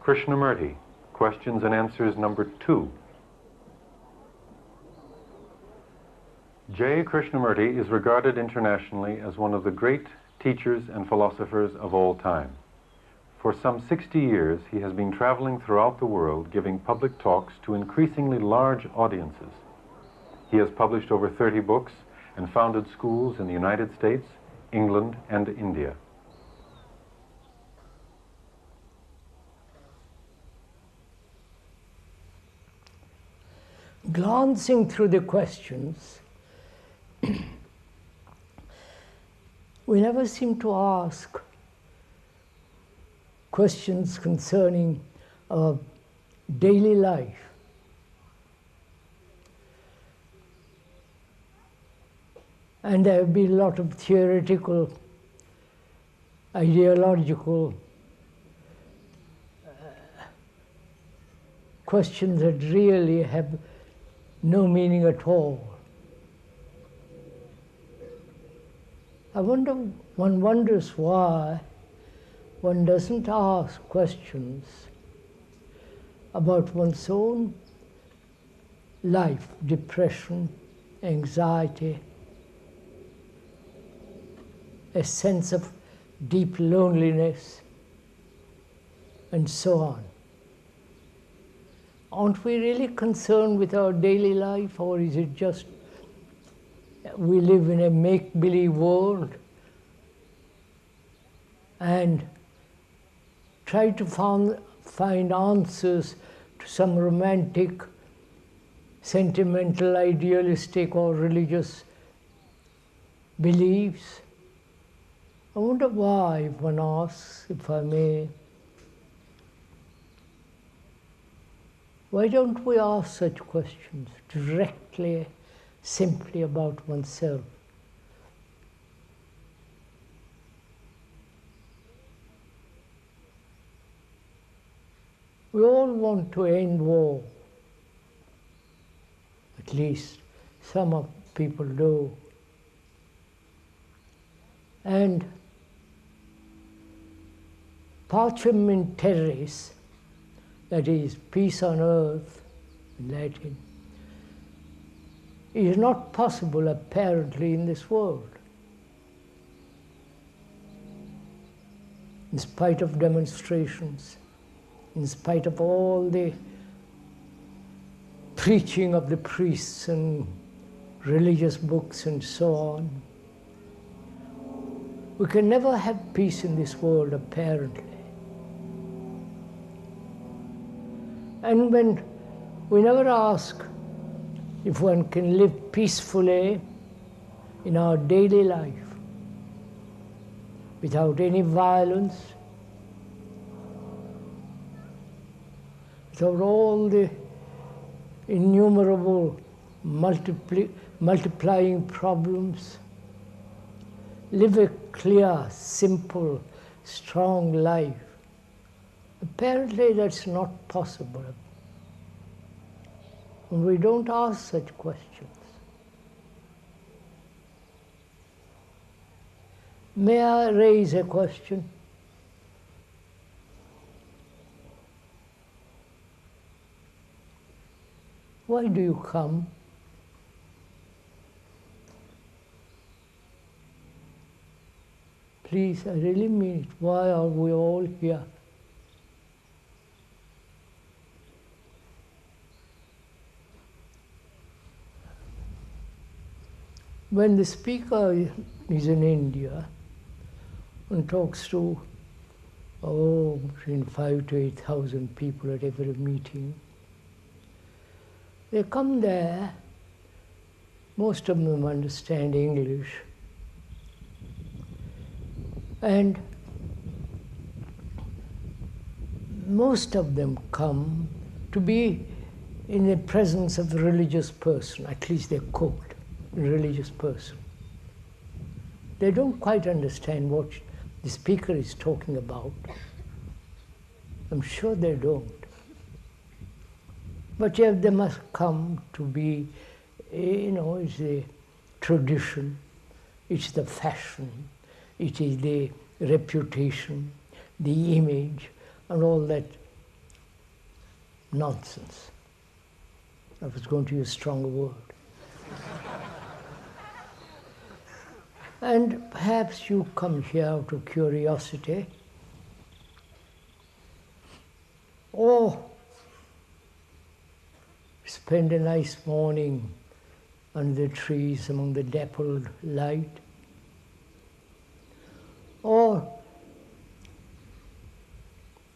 Krishnamurti, questions and answers number 2. J. Krishnamurti is regarded internationally as one of the great teachers and philosophers of all time. For some 60 years, he has been traveling throughout the world giving public talks to increasingly large audiences. He has published over 30 books and founded schools in the United States, England, and India. Glancing through the questions, we never seem to ask questions concerning our daily life. And there have been a lot of theoretical, ideological questions that really have no meaning at all. One wonders why one doesn't ask questions about one's own life, depression, anxiety, a sense of deep loneliness, and so on. Aren't we really concerned with our daily life, or is it just we live in a make-believe world and try to find answers to some romantic, sentimental, idealistic, or religious beliefs? I wonder why, if one asks, if I may. Why don't we ask such questions directly, simply about oneself? We all want to end war. At least some of people do. And pacem in terris, that is, peace on earth, in Latin, is not possible apparently in this world. In spite of demonstrations, in spite of all the preaching of the priests and religious books and so on, we can never have peace in this world, apparently. And when we never ask if one can live peacefully in our daily life, without any violence, without all the innumerable multiplying problems, live a clear, simple, strong life. Apparently that's not possible. And we don't ask such questions. May I raise a question? Why do you come? Please, I really mean it. Why are we all here? When the speaker is in India and talks to, between 5,000 to 8,000 people at every meeting, they come there, most of them understand English, and most of them come to be in the presence of a religious person, at least they're quote, a religious person. They don't quite understand what the speaker is talking about. I'm sure they don't. But yet they must come to be, it's the tradition, it's the fashion, it is the reputation, the image, and all that nonsense. I was going to use a stronger word. And perhaps you come here out of curiosity, or spend a nice morning under the trees among the dappled light, or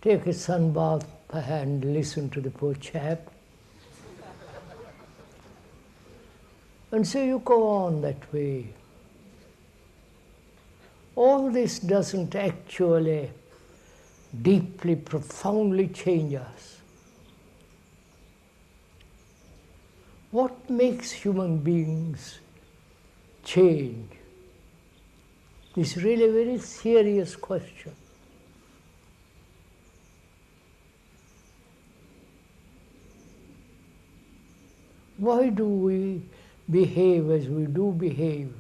take a sun bath and listen to the poor chap. And so you go on that way. All this doesn't actually deeply, profoundly change us. What makes human beings change? This is really a very serious question. Why do we behave as we do behave?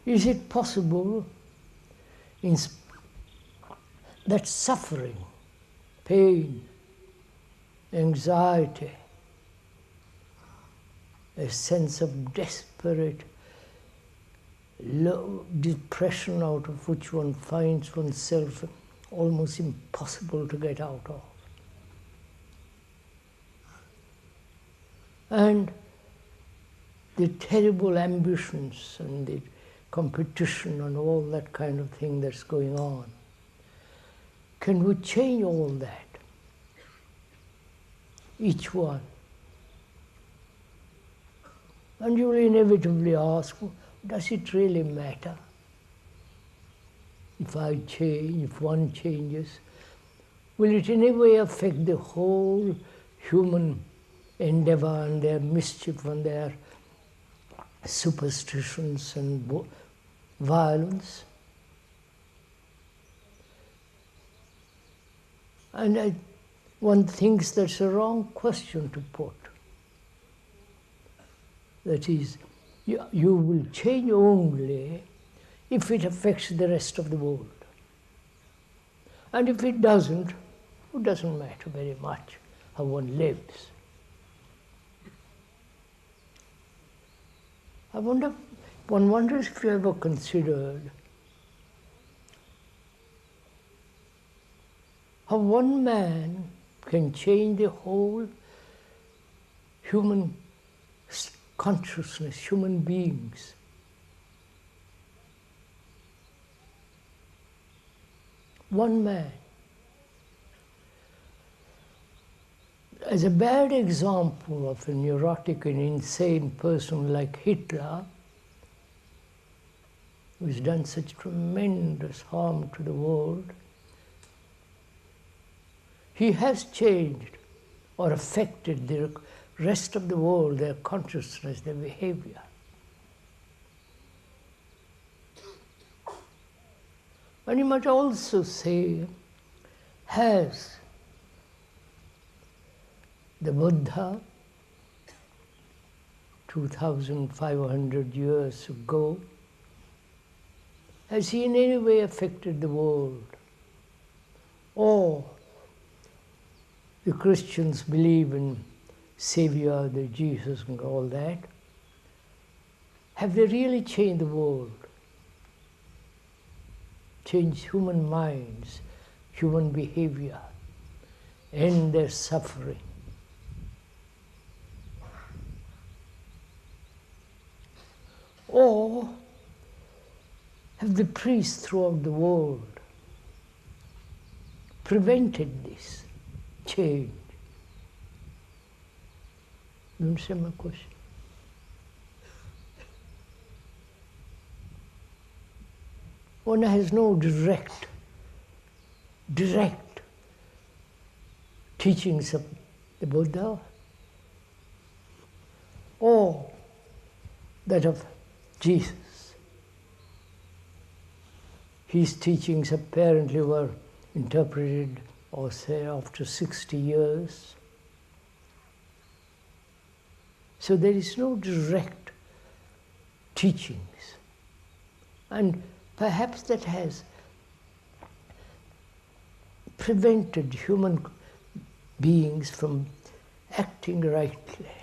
Is it possible that suffering, pain, anxiety, a sense of desperate depression out of which one finds oneself almost impossible to get out of, and the terrible ambitions and the competition and all that kind of thing that's going on, can we change all that? Each one. And you will inevitably ask, does it really matter? If I change, if one changes, will it in any way affect the whole human endeavor and their mischief and their superstitions and violence? And one thinks that's a wrong question to put. That is, you will change only if it affects the rest of the world. And if it doesn't, it doesn't matter very much how one lives. One wonders if you ever considered how one man can change the whole human consciousness, human beings. One man. As a bad example of a neurotic and insane person like Hitler, who's done such tremendous harm to the world, he has changed or affected the rest of the world, their consciousness, their behavior. And you might also say, has the Buddha, 2,500 years ago, has he in any way affected the world? Or the Christians believe in Savior, the Jesus and all that. Have they really changed the world? Changed human minds, human behavior, end their suffering? Or have the priests throughout the world prevented this change? You understand my question? One has no direct teachings of the Buddha or that of Jesus. His teachings apparently were interpreted, or say, after 60 years. So there is no direct teachings. And perhaps that has prevented human beings from acting rightly.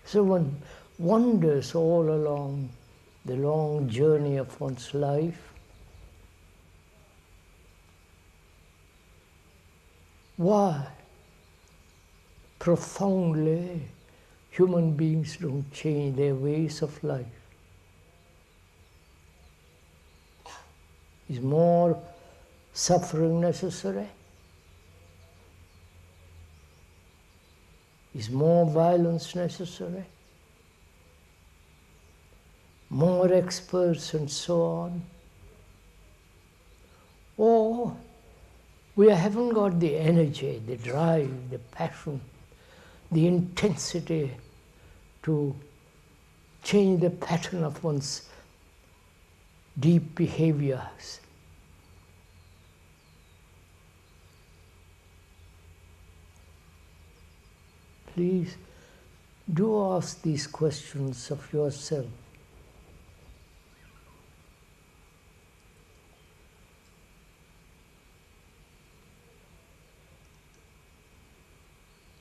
So one wonders all along the long journey of one's life, why profoundly human beings don't change their ways of life. Is more suffering necessary? Is more violence necessary? More experts and so on? Or we haven't got the energy, the drive, the passion, the intensity to change the pattern of one's deep behaviors. Please do ask these questions of yourself.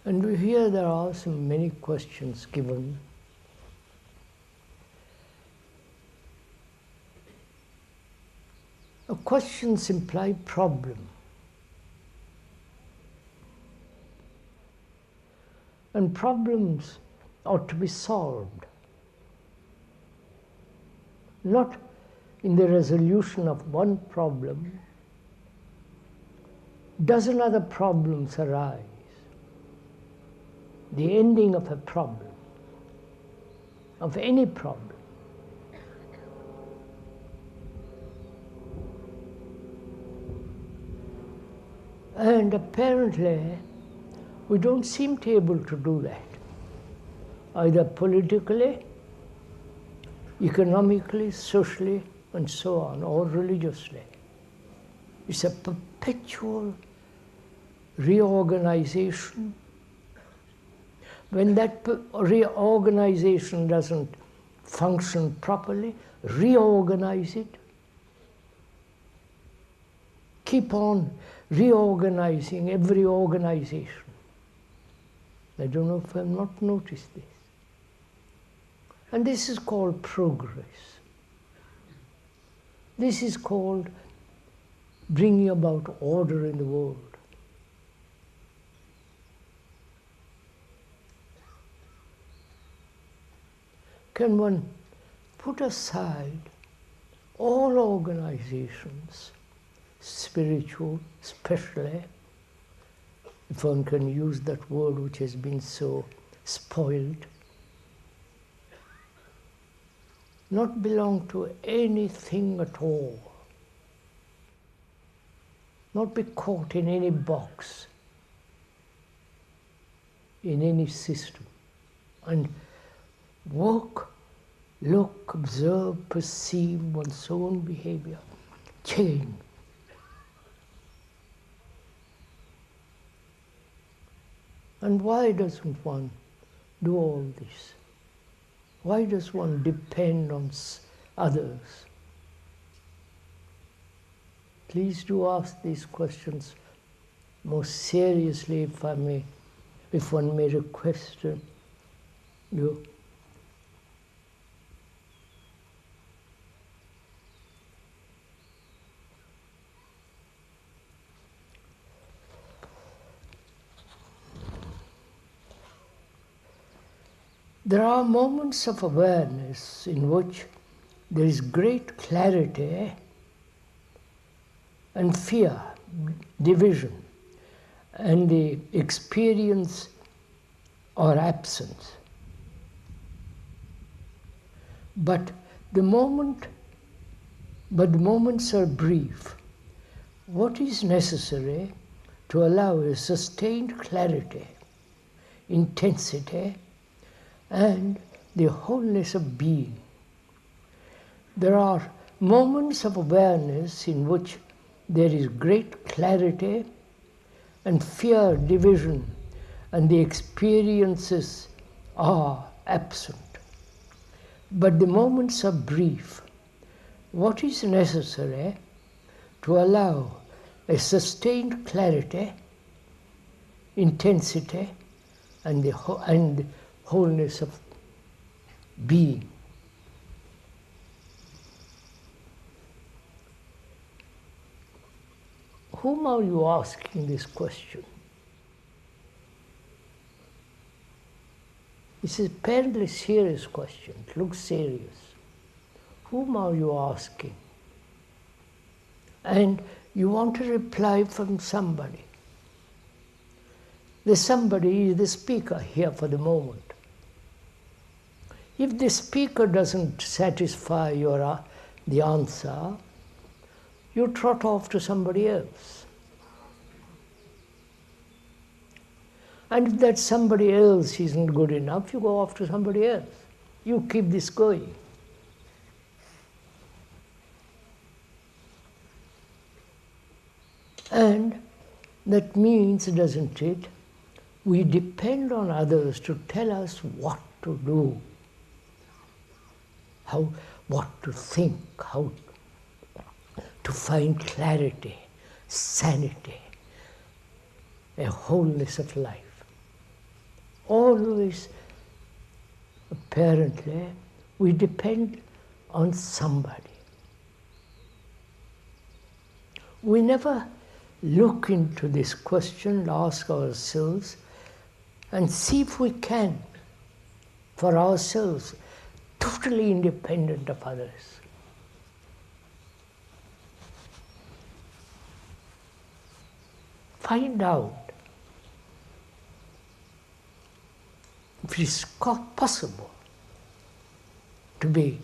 And here there are some many questions given. Questions imply problem. And problems ought to be solved. Not in the resolution of one problem, dozen other problems arise. The ending of a problem, of any problem. And apparently, we don't seem to be able to do that, either politically, economically, socially, and so on, or religiously. It's a perpetual reorganization. When that reorganization doesn't function properly, reorganize it. Keep on reorganizing every organization. I don't know if I've not noticed this. And this is called progress. This is called bringing about order in the world. Can one put aside all organizations, spiritual especially, if one can use that word which has been so spoiled, not belong to anything at all, not be caught in any box, in any system, and work, look, observe, perceive one's own behavior, change. And why doesn't one do all this? Why does one depend on others? Please do ask these questions most seriously, if one may request you. There are moments of awareness in which there is great clarity and fear, division, and the experience or absence. But the moments are brief. What is necessary to allow a sustained clarity, intensity, and the wholeness of being? There are moments of awareness in which there is great clarity and fear, division, and the experiences are absent. but the moments are brief. What is necessary to allow a sustained clarity, intensity, and the wholeness of being? Whom are you asking this question? It's a apparently serious question. It looks serious. Whom are you asking? And you want a reply from somebody. The somebody is the speaker here for the moment. If the speaker doesn't satisfy the answer, you trot off to somebody else. And if that somebody else isn't good enough, you go off to somebody else. You keep this going. And that means, doesn't it, we depend on others to tell us what to do, what to think, how to find clarity, sanity, a wholeness of life. Always, apparently, we depend on somebody. We never look into this question, ask ourselves, and see if we can, for ourselves, totally independent of others. Find out if it is possible to be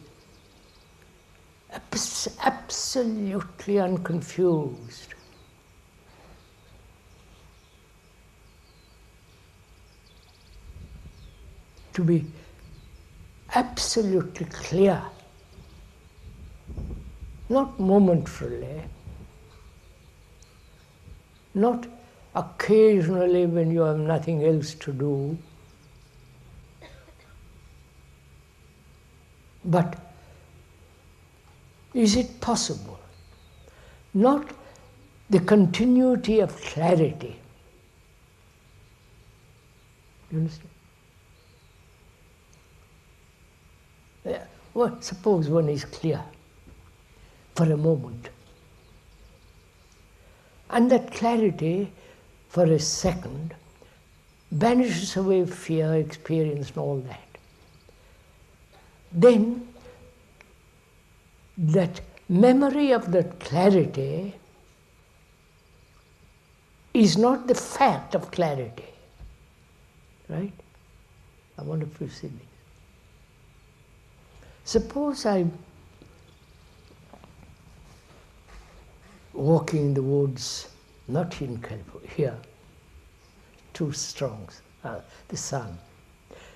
absolutely unconfused, to be absolutely clear, not momentarily, not occasionally when you have nothing else to do, but is it possible? Not the continuity of clarity. You understand? Well, suppose one is clear for a moment, and that clarity for a second banishes away fear, experience, and all that. Then that memory of that clarity is not the fact of clarity, right? I wonder if you see this. Suppose I'm walking in the woods, not in California, here, too strong, the sun.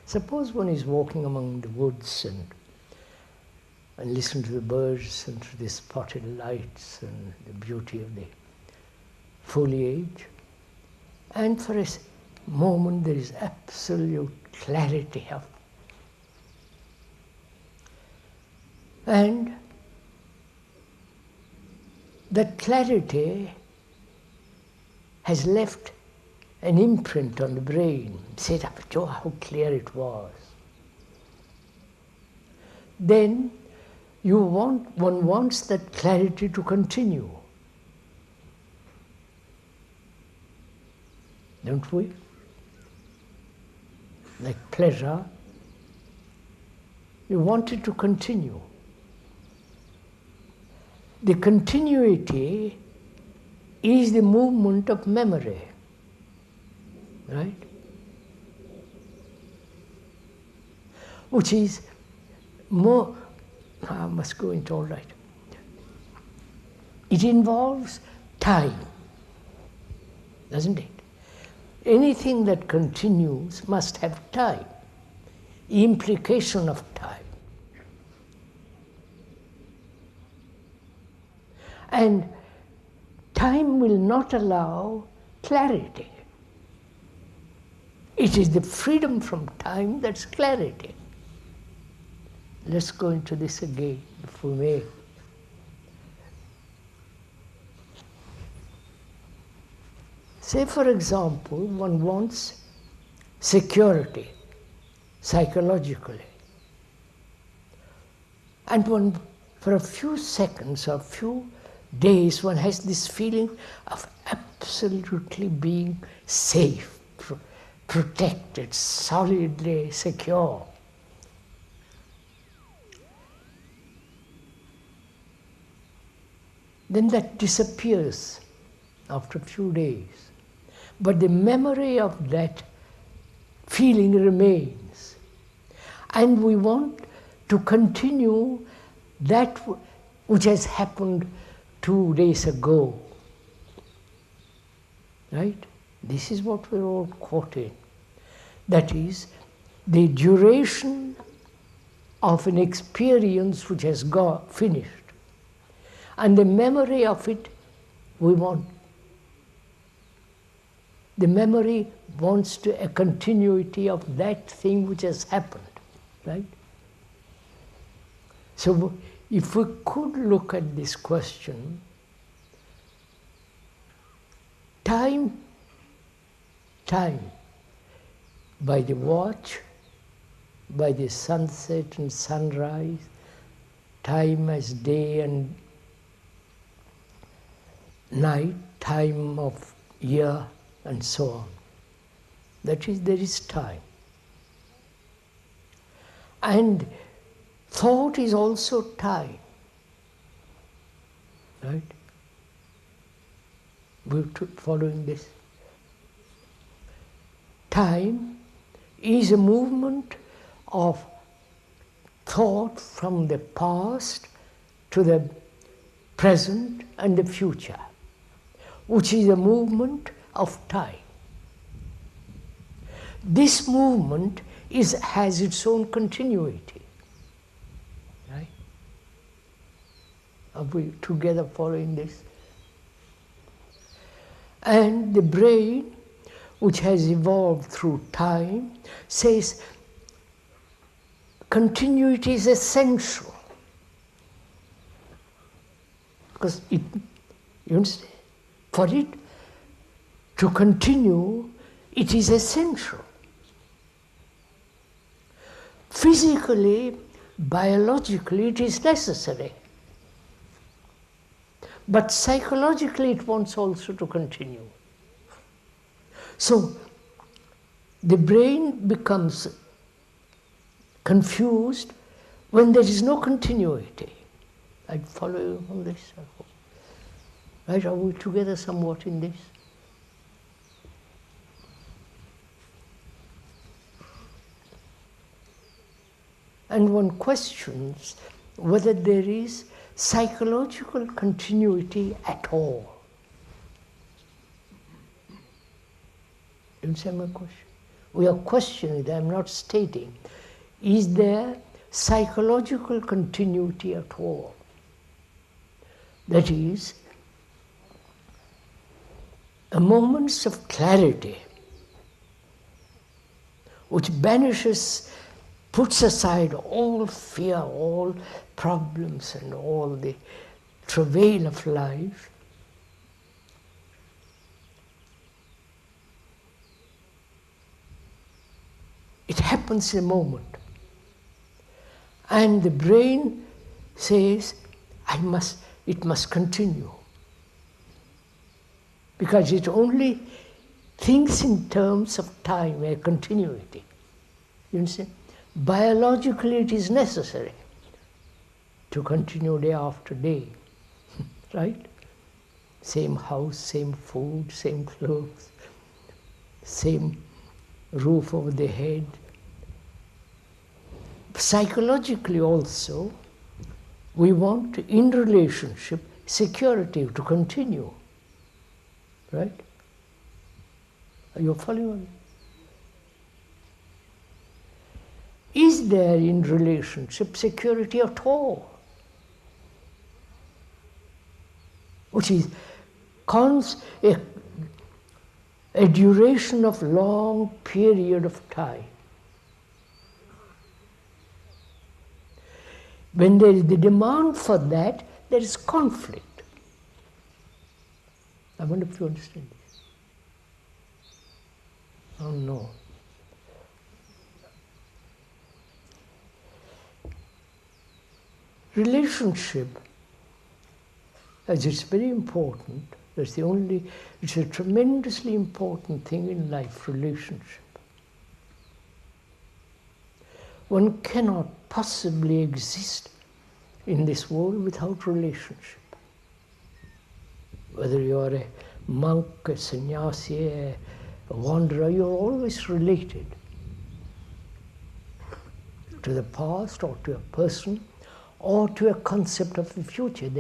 Suppose one is walking among the woods and listen to the birds and to the spotted lights and the beauty of the foliage, and for a moment there is absolute clarity of. And that clarity has left an imprint on the brain. Said, oh, how clear it was. Then one wants that clarity to continue. Don't we? Like pleasure, you want it to continue. The continuity is the movement of memory, right? Which is more, I must go into all right. It involves time, doesn't it? Anything that continues must have time, implication of time. And time will not allow clarity. It is the freedom from time that's clarity. let's go into this again, if we may. Say, for example, one wants security, psychologically. And one, for a few seconds or a few days, one has this feeling of absolutely being safe, protected, solidly secure. Then that disappears after a few days. But the memory of that feeling remains. And we want to continue that which has happened 2 days ago. Right? This is what we're all caught in. That is, the duration of an experience which has finished. And the memory of it, we want. The memory wants a continuity of that thing which has happened, right? So if we could look at this question, time, by the watch, by the sunset and sunrise, time as day and night, time of year, and so on. That is, there is time. And thought is also time. Right? We're following this. Time is a movement of thought from the past to the present and the future, which is a movement of time. This movement has its own continuity. Right? Are we together following this? And the brain, which has evolved through time, says continuity is essential. Because it, you understand, for it to continue, it is essential. Physically, biologically, it is necessary. But psychologically, it wants also to continue. So, the brain becomes confused when there is no continuity. I follow you on this, I hope. Right? Are we together somewhat in this? And one questions whether there is psychological continuity at all. You understand my question? We are questioning it, I'm not stating. Is there psychological continuity at all? That is, a moment of clarity which banishes, puts aside all fear, all problems and all the travail of life, it happens in a moment. And the brain says, it must continue. Because it only thinks in terms of time, a continuity. You understand? Biologically, it is necessary to continue day after day, right? Same house, same food, same clothes, same roof over the head. Psychologically also, we want, in relationship, security to continue, right? Are you following me? Is there in relationship security at all? Which is a duration of long period of time. When there is the demand for that, there is conflict. I wonder if you understand this. Oh no. Relationship, as it's very important, it's a tremendously important thing in life, relationship. One cannot possibly exist in this world without relationship. Whether you are a monk, a sannyasi, a wanderer, you're always related to the past or to a person or to a concept of the future. It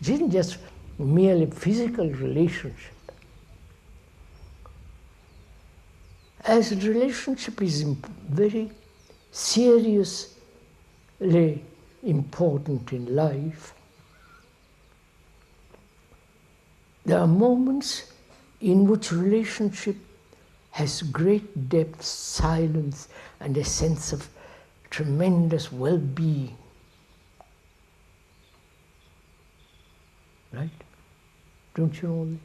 isn't just merely physical relationship. As a relationship is very seriously important in life, there are moments in which relationship has great depth, silence, and a sense of tremendous well-being. Right? Don't you know this?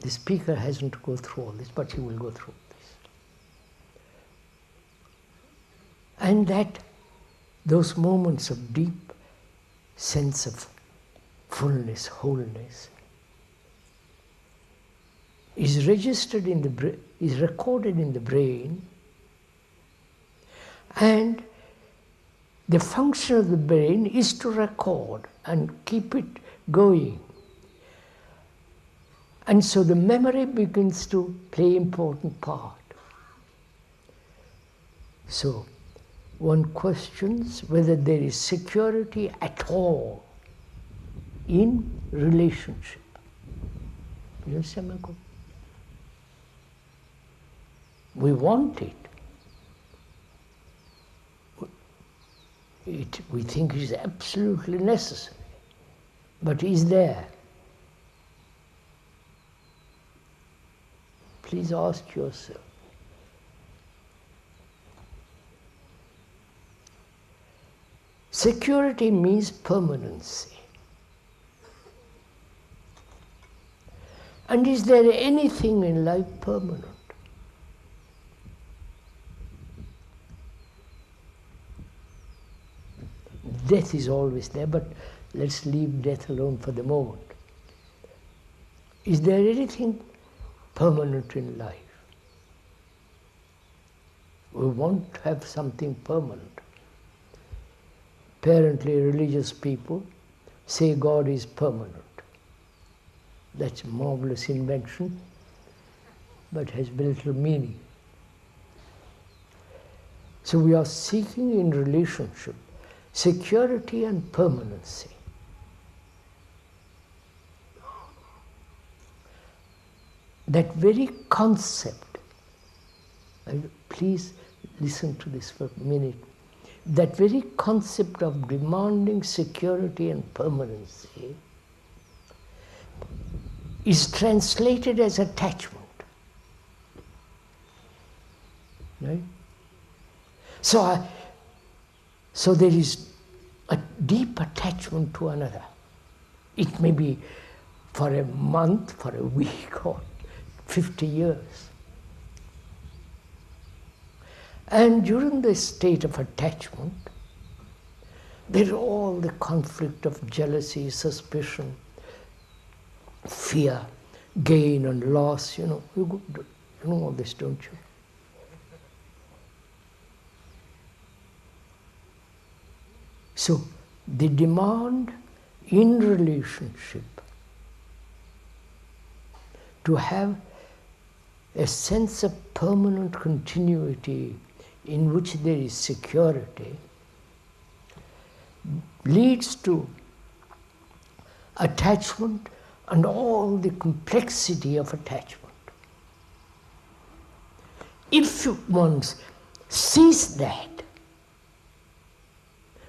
The speaker hasn't to go through all this, but he will go through this. And that those moments of deep sense of fullness, wholeness, is recorded in the brain, and the function of the brain is to record and keep it going. And so the memory begins to play an important part. So one questions whether there is security at all in relationship. You understand, Michael? We want it. We think it is absolutely necessary, but is there? Please ask yourself. Security means permanency. And is there anything in life permanent? Death is always there, but let's leave death alone for the moment. Is there anything permanent in life? We want to have something permanent. Apparently, religious people say God is permanent. That's a marvelous invention, but has very little meaning. So we are seeking in relationship security and permanency. That very concept, please listen to this for a minute, that very concept of demanding security and permanency is translated as attachment. Right? So there is a deep attachment to another. It may be for a month, for a week, or 50 years. And during this state of attachment, there is all the conflict of jealousy, suspicion, fear, gain and loss. You know all this, don't you? So the demand in relationship to have a sense of permanent continuity in which there is security leads to attachment and all the complexity of attachment. If one sees that,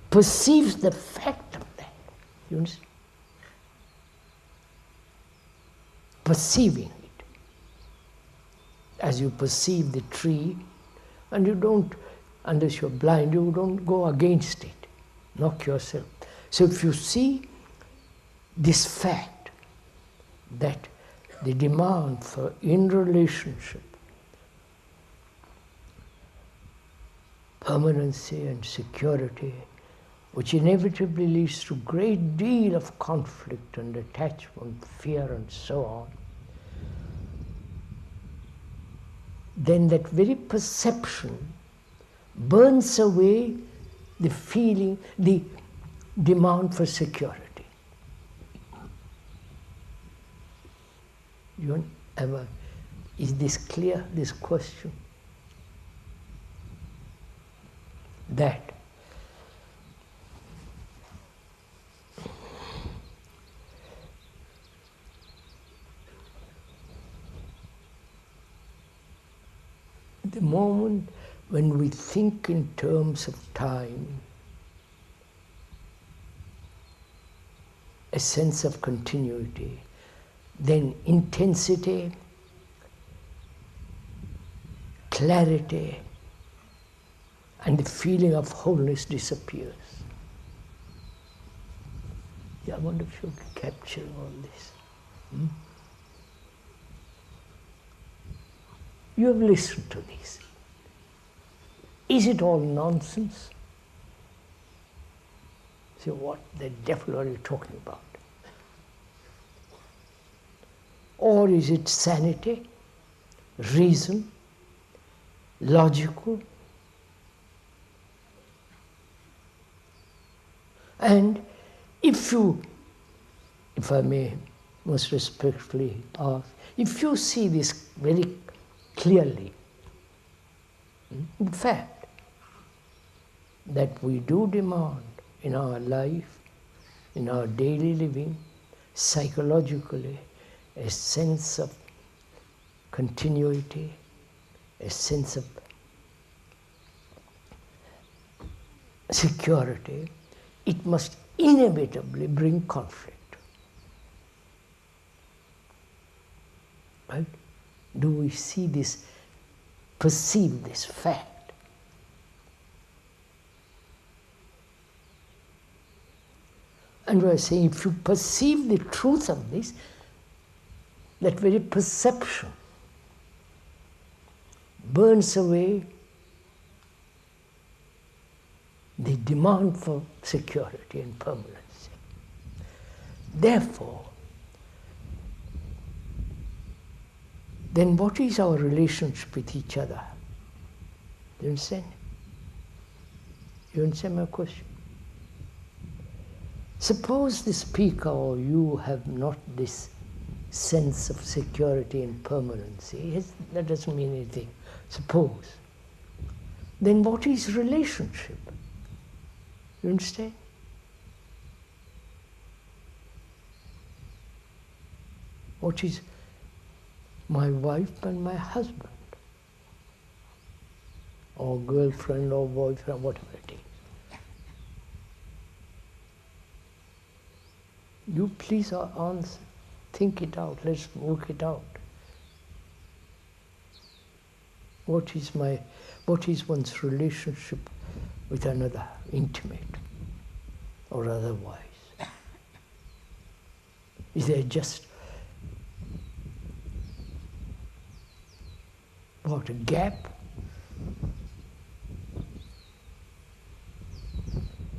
perceives the fact of that, you understand? Perceiving it. As you perceive the tree And you don't, unless you're blind, you don't go against it, knock yourself. So if you see this fact that the demand for in relationship, permanency and security, which inevitably leads to a great deal of conflict and attachment, fear and so on, then that very perception burns away the feeling, the demand for security. Is this clear, this question? That the moment when we think in terms of time, a sense of continuity, then intensity, clarity, and the feeling of wholeness disappears. Yeah, I wonder if you can capture all this. You have listened to this. Is it all nonsense? So what the devil are you talking about? Or is it sanity, reason, logical? And if I may most respectfully ask, if you see this very clearly, in fact, that we do demand in our life, in our daily living, psychologically, a sense of continuity, a sense of security, it must inevitably bring conflict. Right? Do we see this, perceive this fact? And we are saying, if you perceive the truth of this, that very perception burns away the demand for security and permanency. Therefore, then what is our relationship with each other? Do you understand? You understand my question? Suppose the speaker or you have not this sense of security and permanency. That doesn't mean anything. Suppose. Then what is relationship? You understand? What is my wife and my husband? Or girlfriend or boyfriend, whatever it is. You please answer. Think it out. Let's work it out. What is one's relationship with another, intimate or otherwise? Is there just a gap?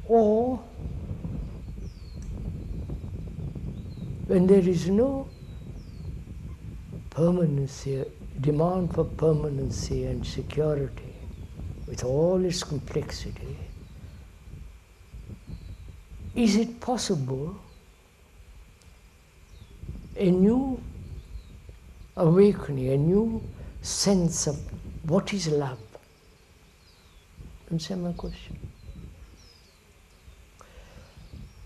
Or when there is no permanency, demand for permanency and security, with all its complexity, is it possible a new awakening, a new sense of what is love? Understand my question?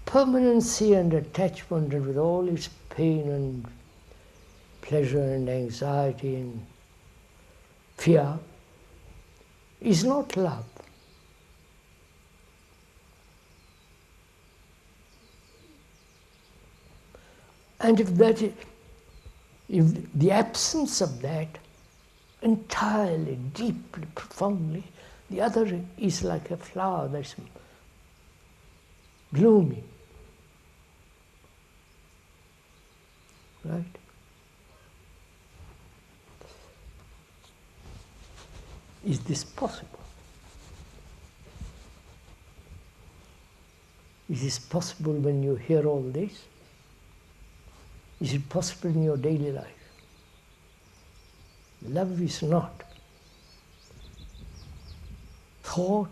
Permanency and attachment, and with all its pain and pleasure and anxiety and fear, is not love. And if the absence of that entirely, deeply, profoundly. The other is like a flower that's blooming. Right? Is this possible? Is this possible when you hear all this? Is it possible in your daily life? Love is not thought,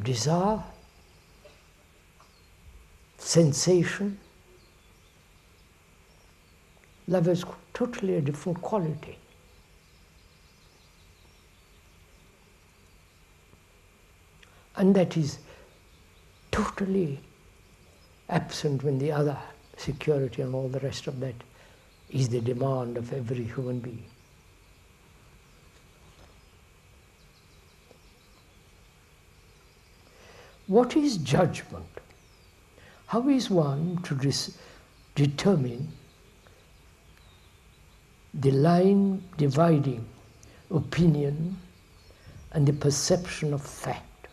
desire, sensation. Love is totally a different quality. And that is totally absent when the other, security and all the rest of that, is the demand of every human being. What is judgment? How is one to determine the line dividing opinion and the perception of fact?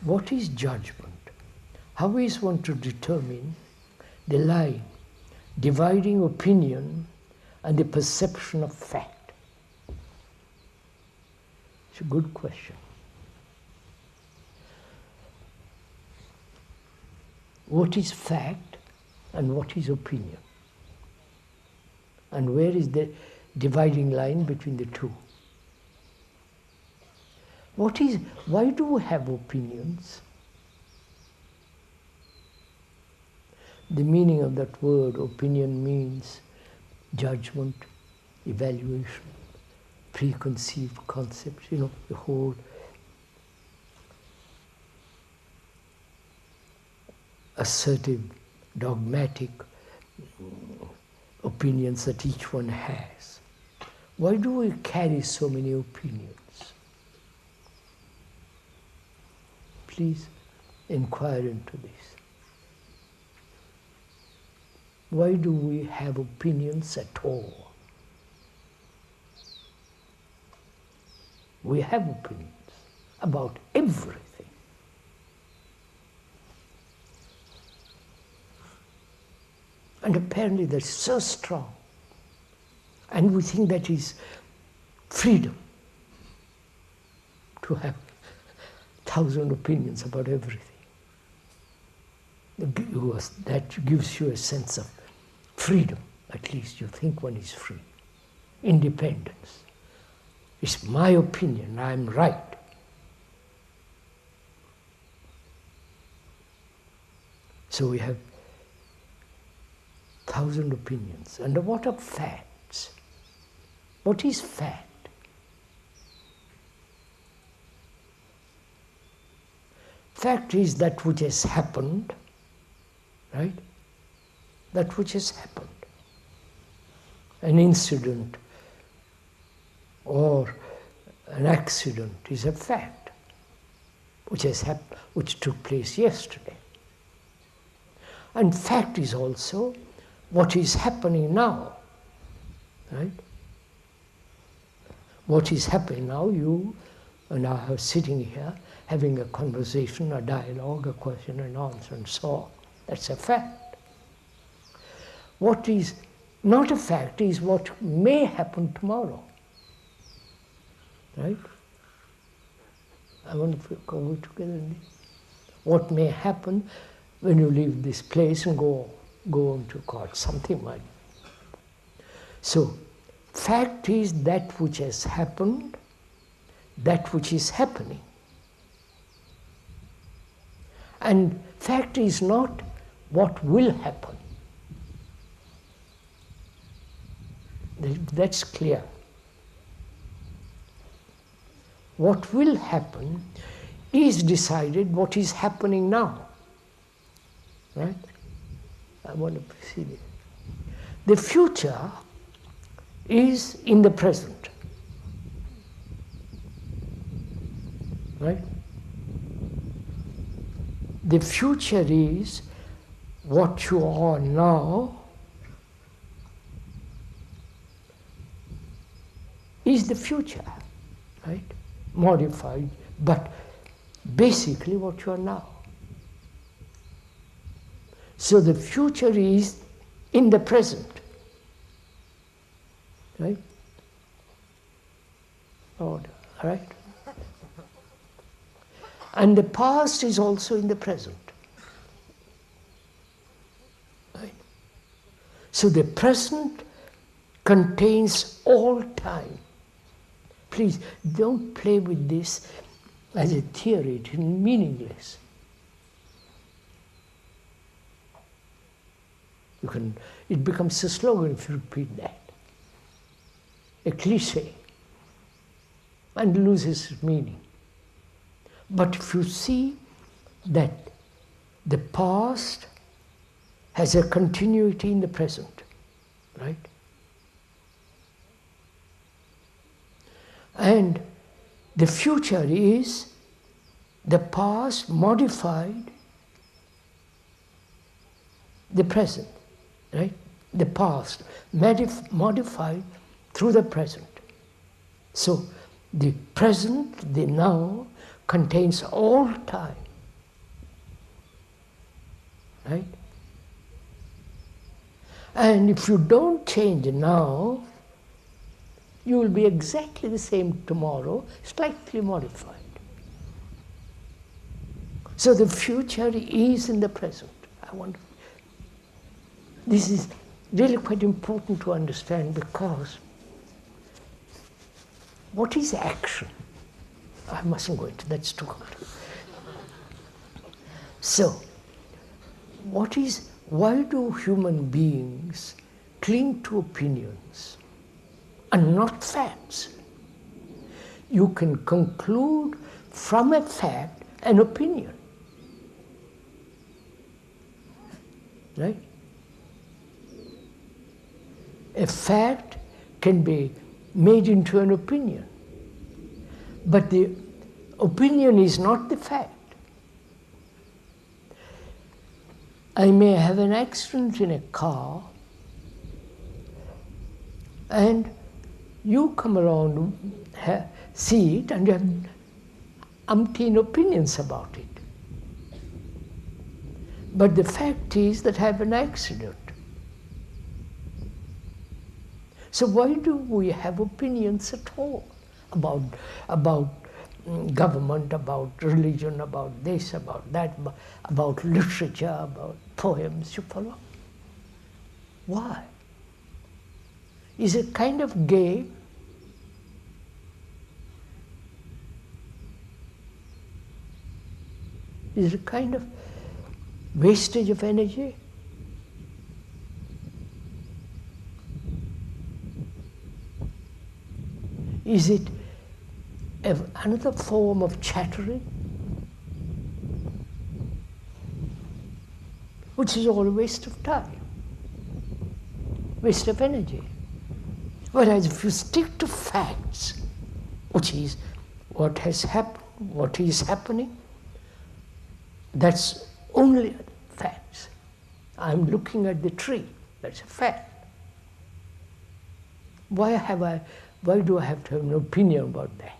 What is judgment? How is one to determine the line dividing opinion and the perception of fact? It's a good question. What is fact and what is opinion? And where is the dividing line between the two? Why do we have opinions? The meaning of that word, opinion, means judgment, evaluation, preconceived concepts, the whole assertive, dogmatic opinions that each one has. Why do we carry so many opinions? Please inquire into this. Why do we have opinions at all? We have opinions about everything. And apparently they're so strong. And we think that is freedom to have 1,000 opinions about everything. That gives you a sense of freedom. At least you think one is free. Independence. It's my opinion, I'm right. So we have 1,000 opinions. And what are facts? What is fact? Fact is that which has happened, right? That which has happened. An incident or an accident is a fact which has happened, which took place yesterday. And fact is also what is happening now, right? What is happening now, you and I are sitting here having a conversation, a dialogue, a question and answer and so on. That's a fact. What is not a fact is what may happen tomorrow, right? I want to go together in this. What may happen when you leave this place and go on to court, something like that. So, fact is that which has happened, that which is happening. And fact is not what will happen. That's clear. What will happen is decided what is happening now. Right? I want to see it. The future is in the present. Right? The future is what you are now is the future, right? Modified, but basically what you are now. So the future is in the present, right? Order, right? And the past is also in the present. Right? So the present contains all time. Please don't play with this as a theory, it is meaningless. It becomes a slogan if you repeat that, a cliche, and loses meaning. But if you see that the past has a continuity in the present, right? And the future is the past modified the present, right? The past modified through the present. So the present, the now, contains all time, right? And if you don't change now, you will be exactly the same tomorrow, slightly modified. So the future is in the present. This is really quite important to understand, because what is action? I mustn't go into that, that's too hard. So, why do human beings cling to opinions and not facts? You can conclude from a fact an opinion, right? A fact can be made into an opinion, but the opinion is not the fact. I may have an accident in a car, and you come around, see it, and you have umpteen opinions about it. But the fact is that I have an accident. So why do we have opinions at all about government, about religion, about this, about that, about literature, about poems? You follow? Why? Is it kind of game? Is it kind of wastage of energy? Is it another form of chattering, which is all a waste of time, waste of energy? Whereas if you stick to facts, which is what has happened, what is happening, that's only facts. I'm looking at the tree, that's a fact. Why do I have to have an opinion about that?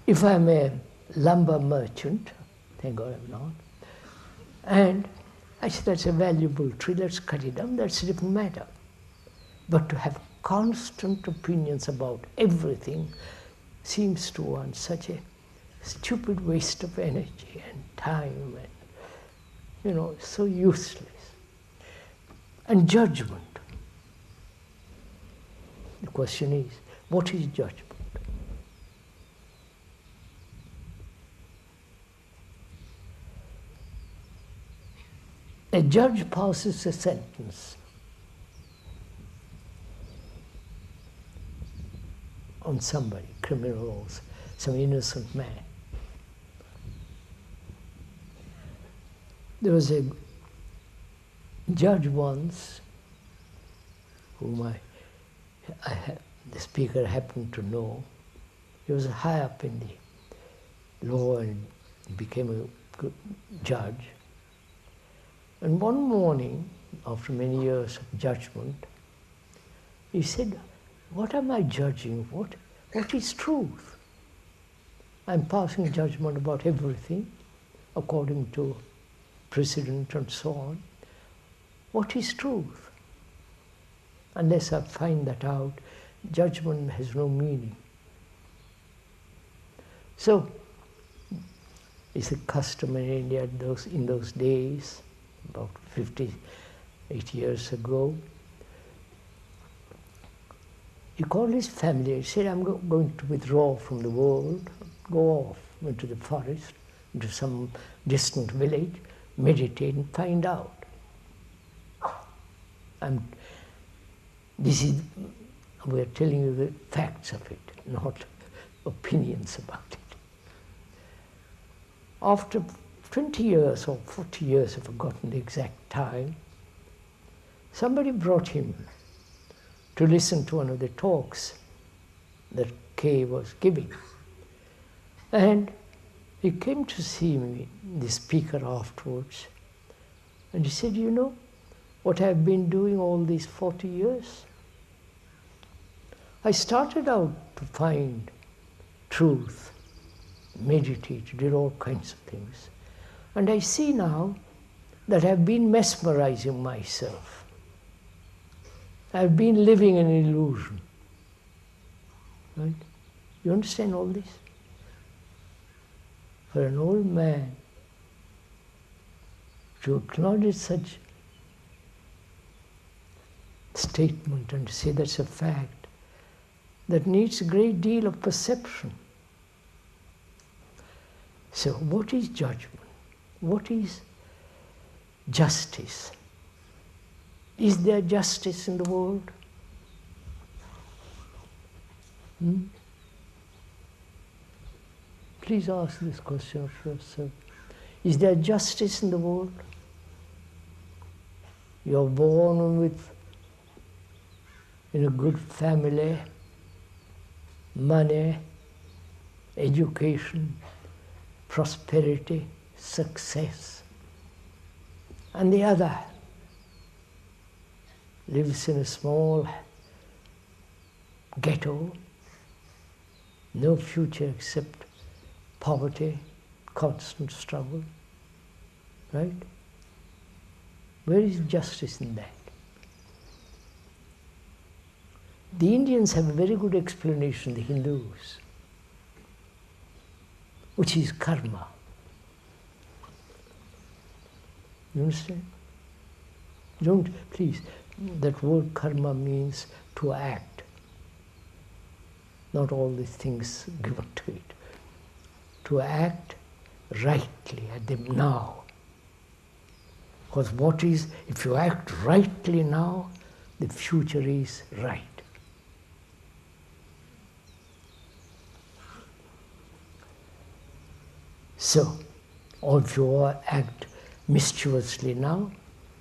If I'm a lumber merchant, thank God I'm not, and I say that's a valuable tree, let's cut it down, that's a different matter. But to have constant opinions about everything seems to one such a stupid waste of energy and time and, so useless. And judgment. The question is, what is judgment? A judge passes a sentence on somebody, criminal or some innocent man. There was a judge once whom the speaker happened to know. He was high up in the law and became a good judge. And one morning, after many years of judgment, He said, what am I judging? What is truth? I'm passing judgment about everything according to precedent and so on. What is truth? Unless I find that out, judgment has no meaning. So, it's a custom in India in those days, about 58 years ago. He called his family and said, I'm going to withdraw from the world, go off into the forest, into some distant village, meditate and find out. We're telling you the facts of it, not opinions about it. After 20 years or 40 years, I've forgotten the exact time, somebody brought him to listen to one of the talks that Kay was giving. And he came to see me, the speaker, afterwards, and he said, you know what I've been doing all these 40 years? I started out to find truth, meditate, did all kinds of things. And I see now that I've been mesmerizing myself. I've been living in illusion. Right? You understand all this? For an old man to acknowledge such statement and to say that's a fact, that needs a great deal of perception. So what is judgment? What is justice? Is there justice in the world? Please ask this question of yourself. Is there justice in the world? You're born in a good family, money, education, prosperity, success. And the other lives in a small ghetto, no future except poverty, constant struggle, right? Where is justice in that? The Indians have a very good explanation, the Hindus, which is karma. You understand? Please, that word karma means to act, not all these things given to it. To act rightly at the now. Because if you act rightly now, the future is right. So, or if you act mischievously now,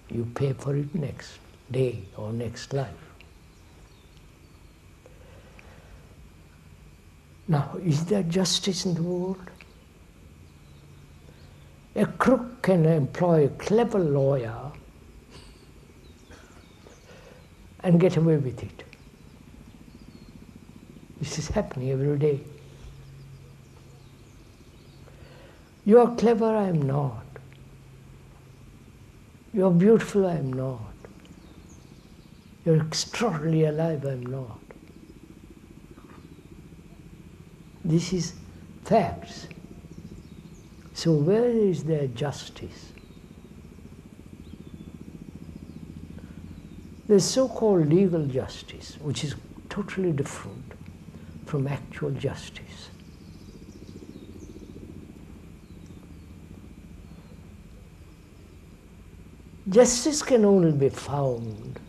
you pay for it next day or next life. Now, is there justice in the world? A crook can employ a clever lawyer and get away with it. This is happening every day. You are clever, I am not. You are beautiful, I am not. You are extraordinarily alive, I am not. This is facts. So where is there justice? There's so-called legal justice, which is totally different from actual justice. Justice can only be found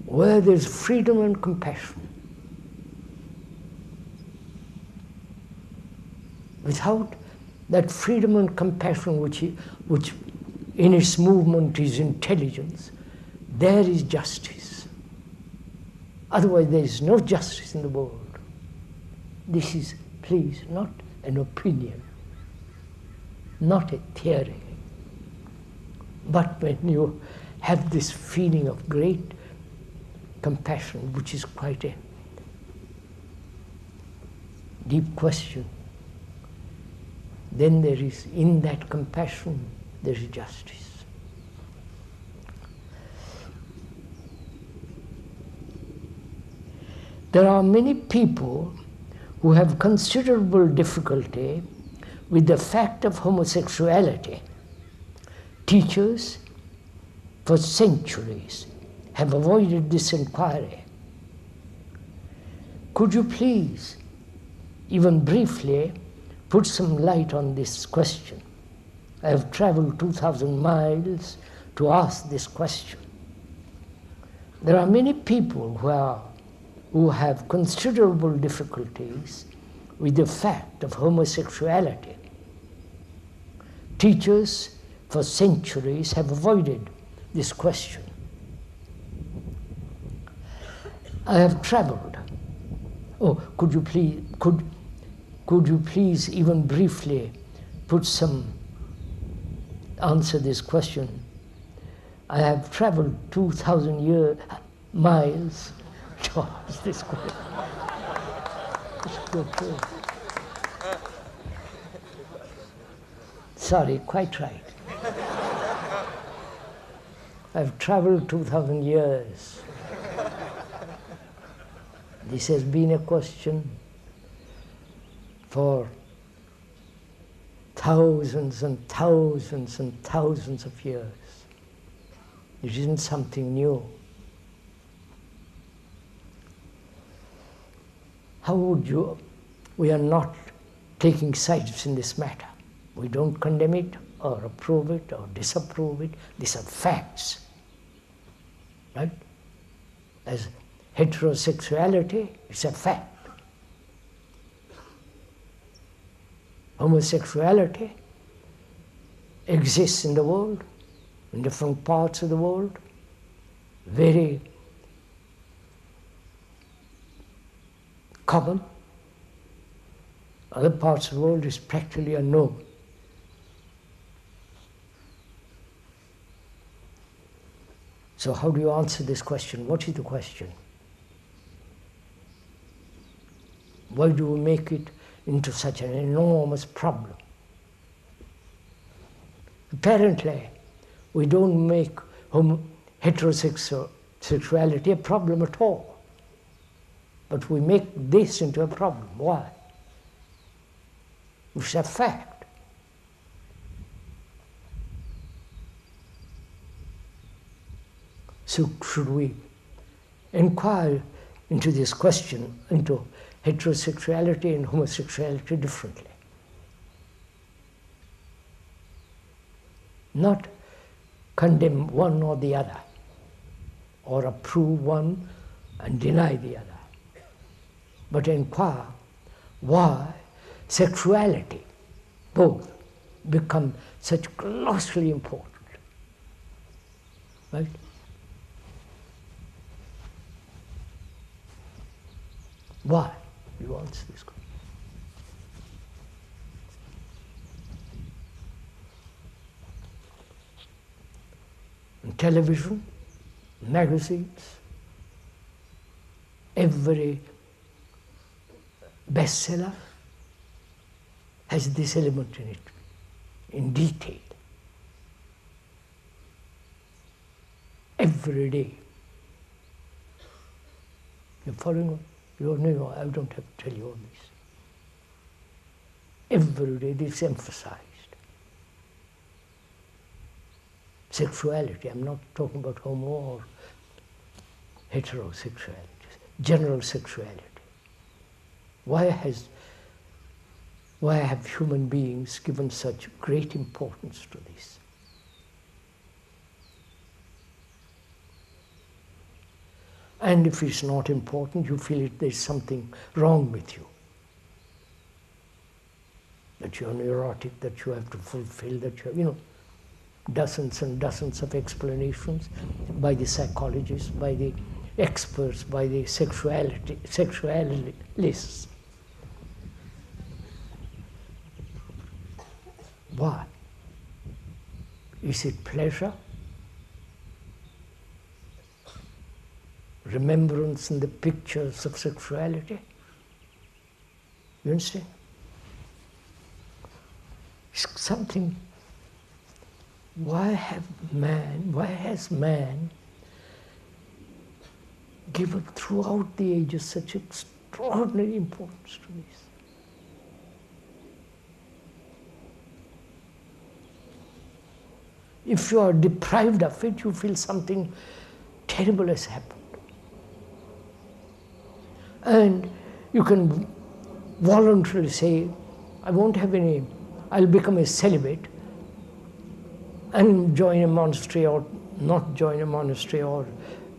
where there's freedom and compassion. Without that freedom and compassion, which in its movement is intelligence, there is justice. Otherwise, there is no justice in the world. This is, please, not an opinion, not a theory. But when you have this feeling of great compassion, which is quite a deep question, then there is, in that compassion, there is justice. There are many people who have considerable difficulty with the fact of homosexuality. Teachers for centuries have avoided this inquiry. Could you please, even briefly, put some light on this question? I have traveled 2,000 miles to ask this question. There are many people who have considerable difficulties with the fact of homosexuality. Teachers for centuries have avoided this question. I have traveled. Oh, could you please even briefly answer this question? I have traveled 2,000 miles to ask this question. Sorry, quite right. I've traveled 2,000 years. This has been a question for thousands and thousands and thousands of years. It isn't something new. How would you? We are not taking sides in this matter. We don't condemn it or approve it or disapprove it. These are facts. Right? As heterosexuality, it's a fact. Homosexuality exists in the world, in different parts of the world, very common. Other parts of the world is practically unknown. So how do you answer this question? What is the question? Why do we make it into such an enormous problem? Apparently, we don't make heterosexuality a problem at all. But we make this into a problem. Why? It's a fact. So should we inquire into this question, into heterosexuality and homosexuality differently? Not condemn one or the other, or approve one and deny the other, but inquire why sexuality, both, become such colossally important. Right? Why? You answer this question. In television, magazines, every bestseller has this element in it, in detail. Every day. You're following on? You know, I don't have to tell you all this. Every day this is emphasized. Sexuality, I'm not talking about homo or heterosexuality, general sexuality. Why have human beings given such great importance to this? And if it's not important, you feel there's something wrong with you. That you're neurotic, that you have to fulfill, that you dozens and dozens of explanations by the psychologists, by the experts, by the sexualists. Why? Is it pleasure? Remembrance in the pictures of sexuality? You understand? It's something. Why has man given throughout the ages such extraordinary importance to this? If you are deprived of it, you feel something terrible has happened. And you can voluntarily say, I won't have any, I'll become a celibate and join a monastery or not join a monastery or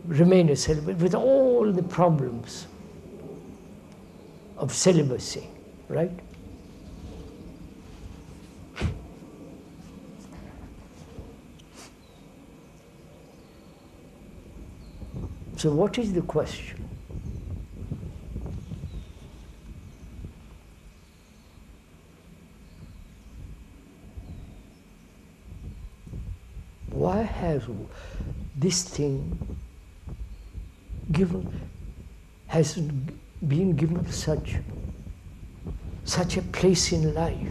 remain a celibate with all the problems of celibacy, right? So what is the question? Why has this thing has been given such a place in life?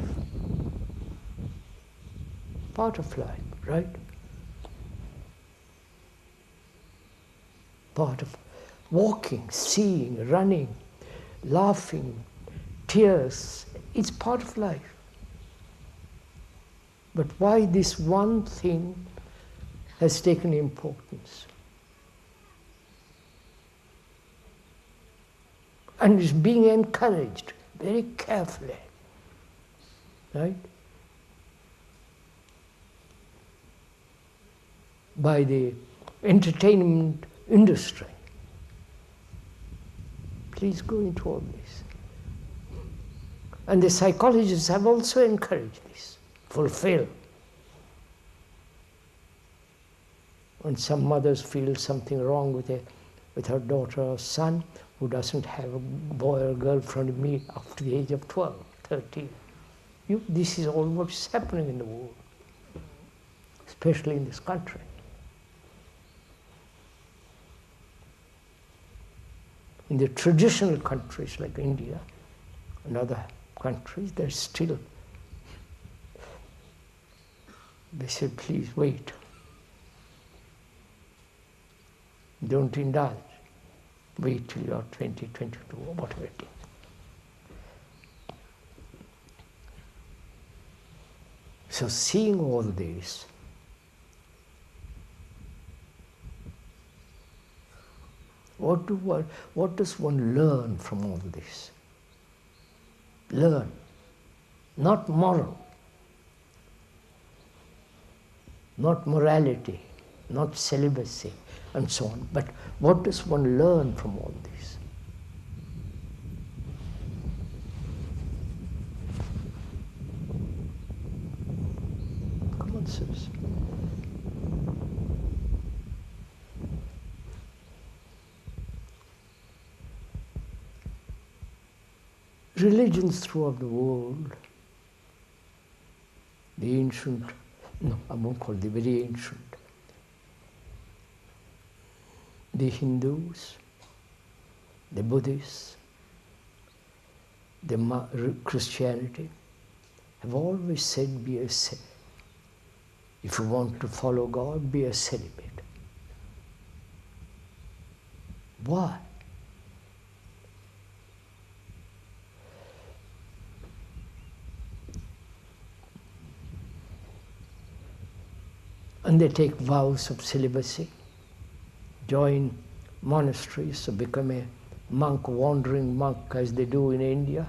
Part of life, right? Part of walking, seeing, running, laughing, tears. It's part of life. But why this one thing has taken importance? And is being encouraged very carefully, right? By the entertainment industry. Please go into all this. And the psychologists have also encouraged this. Fulfill. When some mothers feel something wrong with her daughter or son who doesn't have a boy or girlfriend to meet after the age of 12, 13. This is all what's happening in the world, especially in this country. In the traditional countries like India and other countries, there's still, they said, please wait. Don't indulge. Wait till you're 20, 22, or whatever it is. So seeing all this, what does one learn from all this? Learn. Not moral, not morality, not celibacy, and so on. But what does one learn from all this? Come on, sirs. Religions throughout the world, the ancient, no, I won't call the very ancient, the Hindus, the Buddhists, the Christianity, have always said, if you want to follow God, be a celibate. Why? And they take vows of celibacy, join monasteries, or become a monk, wandering monk, as they do in India,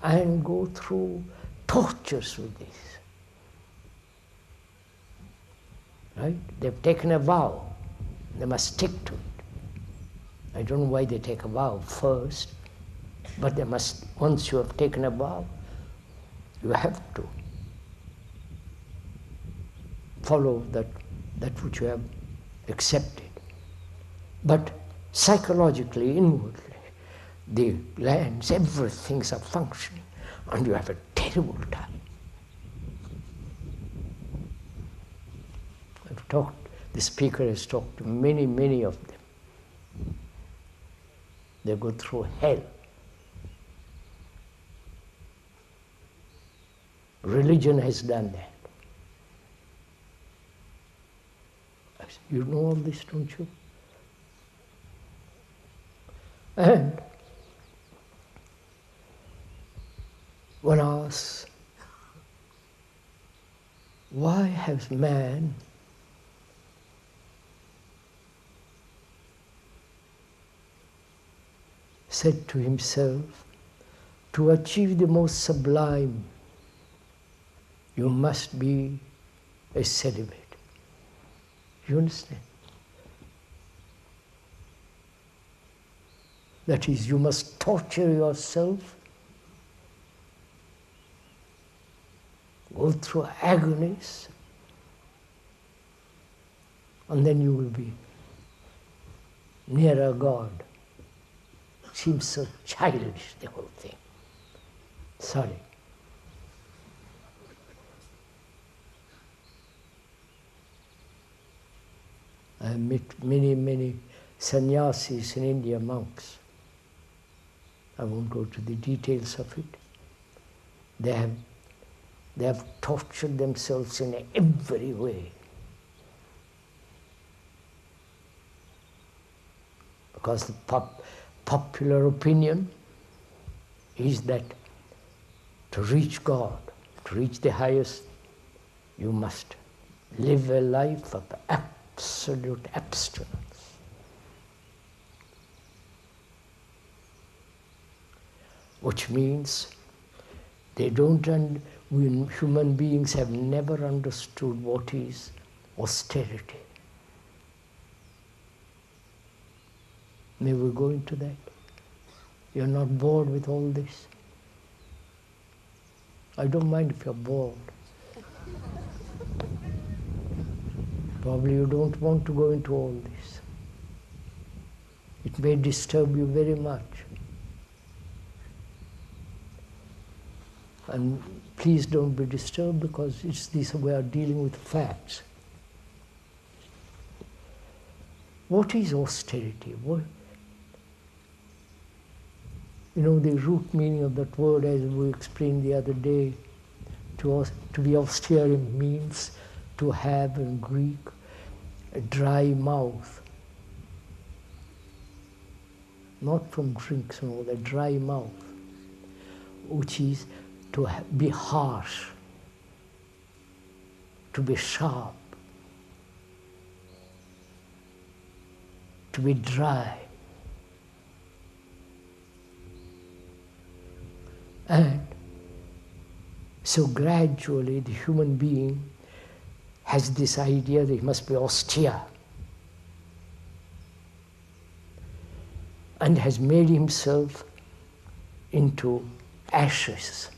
and go through tortures with this. Right? They've taken a vow. They must stick to it. I don't know why they take a vow first, but they must, once you have taken a vow, you have to follow that which you have accepted. But psychologically, inwardly, the glands, everything's are functioning, and you have a terrible time. the speaker has talked to many, many of them. They go through hell. Religion has done that. I said, you know all this, don't you? And one asks, why has man said to himself, to achieve the most sublime, you must be a celibate? You understand? That is, you must torture yourself, go through agonies, and then you will be nearer God. Seems so childish, the whole thing. Sorry. I have met many, many sannyasis in India, monks. I won't go to the details of it. They have tortured themselves in every way. Because the popular opinion is that to reach God, to reach the highest, you must live a life of absolute abstinence. Which means we human beings have never understood what is austerity. May we go into that? You're not bored with all this? I don't mind if you're bored. Probably you don't want to go into all this. It may disturb you very much. And please don't be disturbed, because it's this we are dealing with facts. What is austerity? The root meaning of that word, as we explained the other day, to be austere means to have, in Greek, a dry mouth. Not from drinks and all, a dry mouth, which is to be harsh, to be sharp, to be dry. And so gradually the human being has this idea that he must be austere, and has made himself into ashes.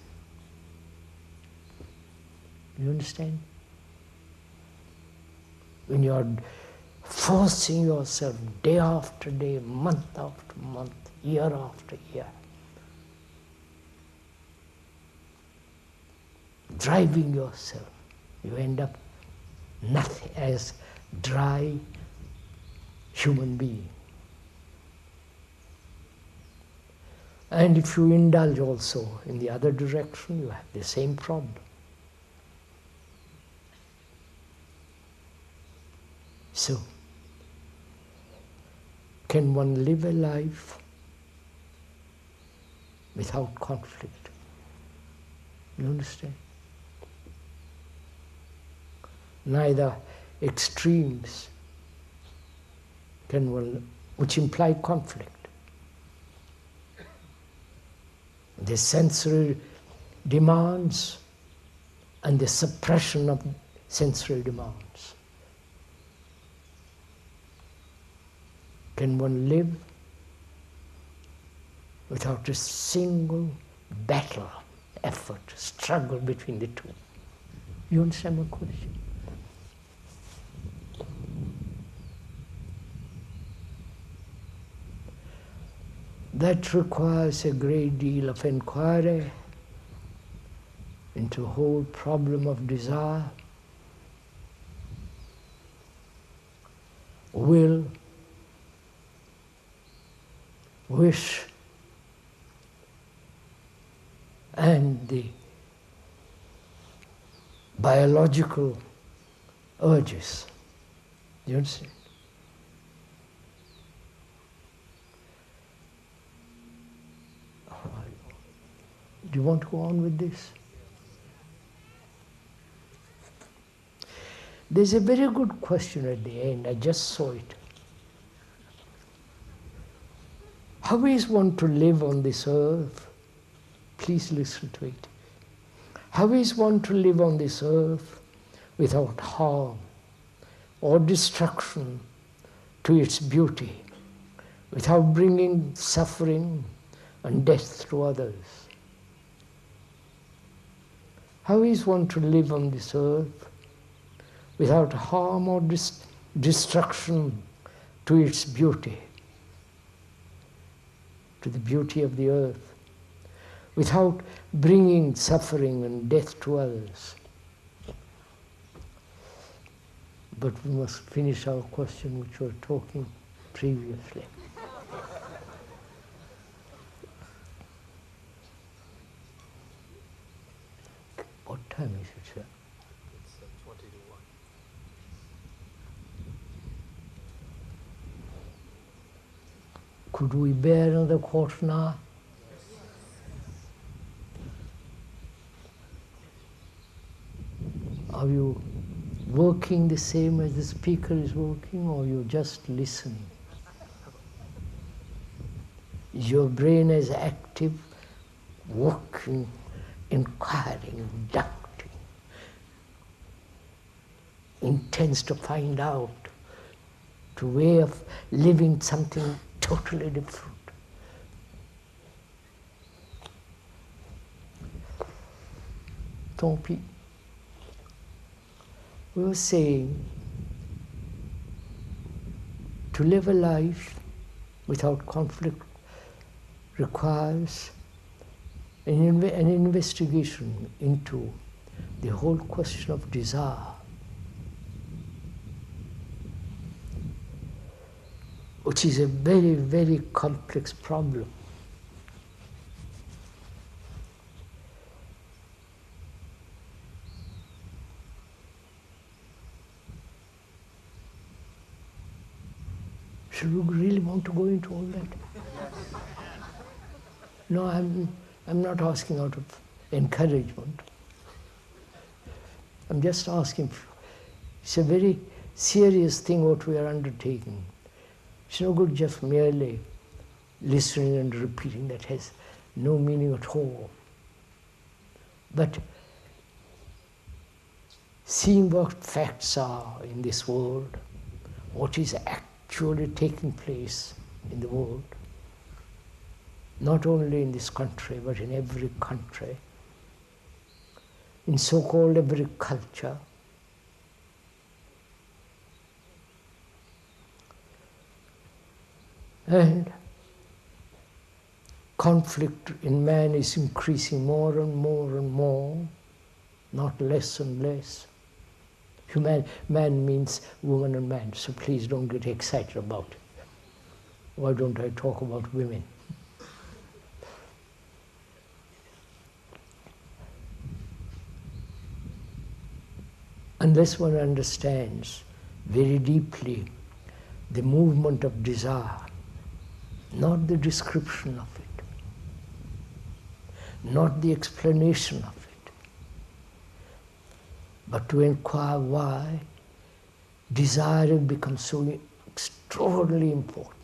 You understand? When you are forcing yourself day after day, month after month, year after year, driving yourself, you end up nothing as dry human being. And if you indulge also in the other direction, you have the same problem. So, can one live a life without conflict? You understand? Neither extremes can one, which imply conflict. The sensory demands and the suppression of sensory demands. Can one live without a single battle, effort, struggle between the two? You understand my question? That requires a great deal of inquiry into the whole problem of desire, will, wish, and the biological urges. Do you understand? Do you want to go on with this? There's a very good question at the end. I just saw it. How is one to live on this earth? Please listen to it. How is one to live on this earth without harm or destruction to its beauty, without bringing suffering and death to others? How is one to live on this earth without harm or destruction to its beauty, to the beauty of the earth, without bringing suffering and death to others? But we must finish our question which we were talking previously. What time is it, sir? It's 20 to 1. Could we bear another quarter an hour? Are you working the same as the speaker is working, or you're just listening? Is your brain as active, working, inquiring, deducting, intends to find out, to way of living something totally different? Tant pis. We were saying to live a life without conflict requires an investigation into the whole question of desire. Which is a very, very complex problem. Should we really want to go into all that? No, I'm not asking out of encouragement. I'm just asking. It's a very serious thing what we are undertaking. It's no good just merely listening and repeating. That has no meaning at all. But seeing what facts are in this world, what is actually taking place in the world, not only in this country, but in every country, in so-called every culture. And conflict in man is increasing more and more and more, not less and less. Man means woman and man, so please don't get excited about it. Why don't I talk about women? Unless one understands very deeply the movement of desire, not the description of it, not the explanation of it, but to inquire why desire becomes so extraordinarily important.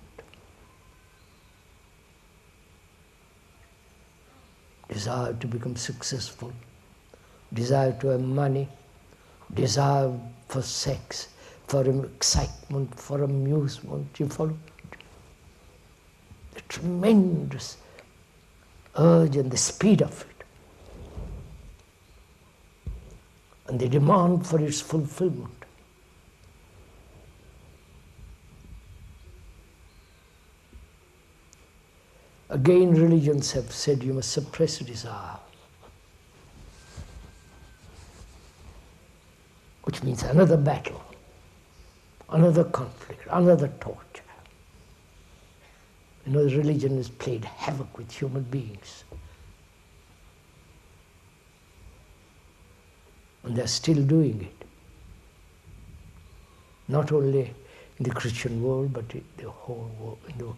Desire to become successful, desire to have money, desire for sex, for excitement, for amusement. You follow? The tremendous urge and the speed of it, and the demand for its fulfillment. Again, religions have said you must suppress desire, which means another battle another conflict, another torture. You know, the religion has played havoc with human beings. And they're still doing it. Not only in the Christian world, but in the whole world, in the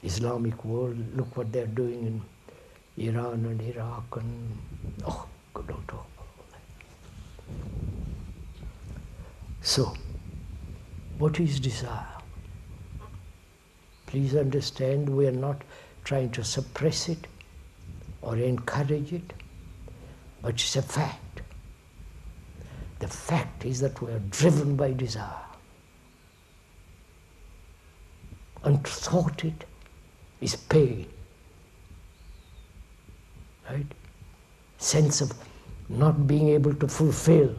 Islamic world. Look what they're doing in Iran and Iraq and, oh, don't talk about all that. So, what is desire? Please understand, we are not trying to suppress it or encourage it, but it's a fact. The fact is that we are driven by desire. Unthwarted is pain. Right? Sense of not being able to fulfill.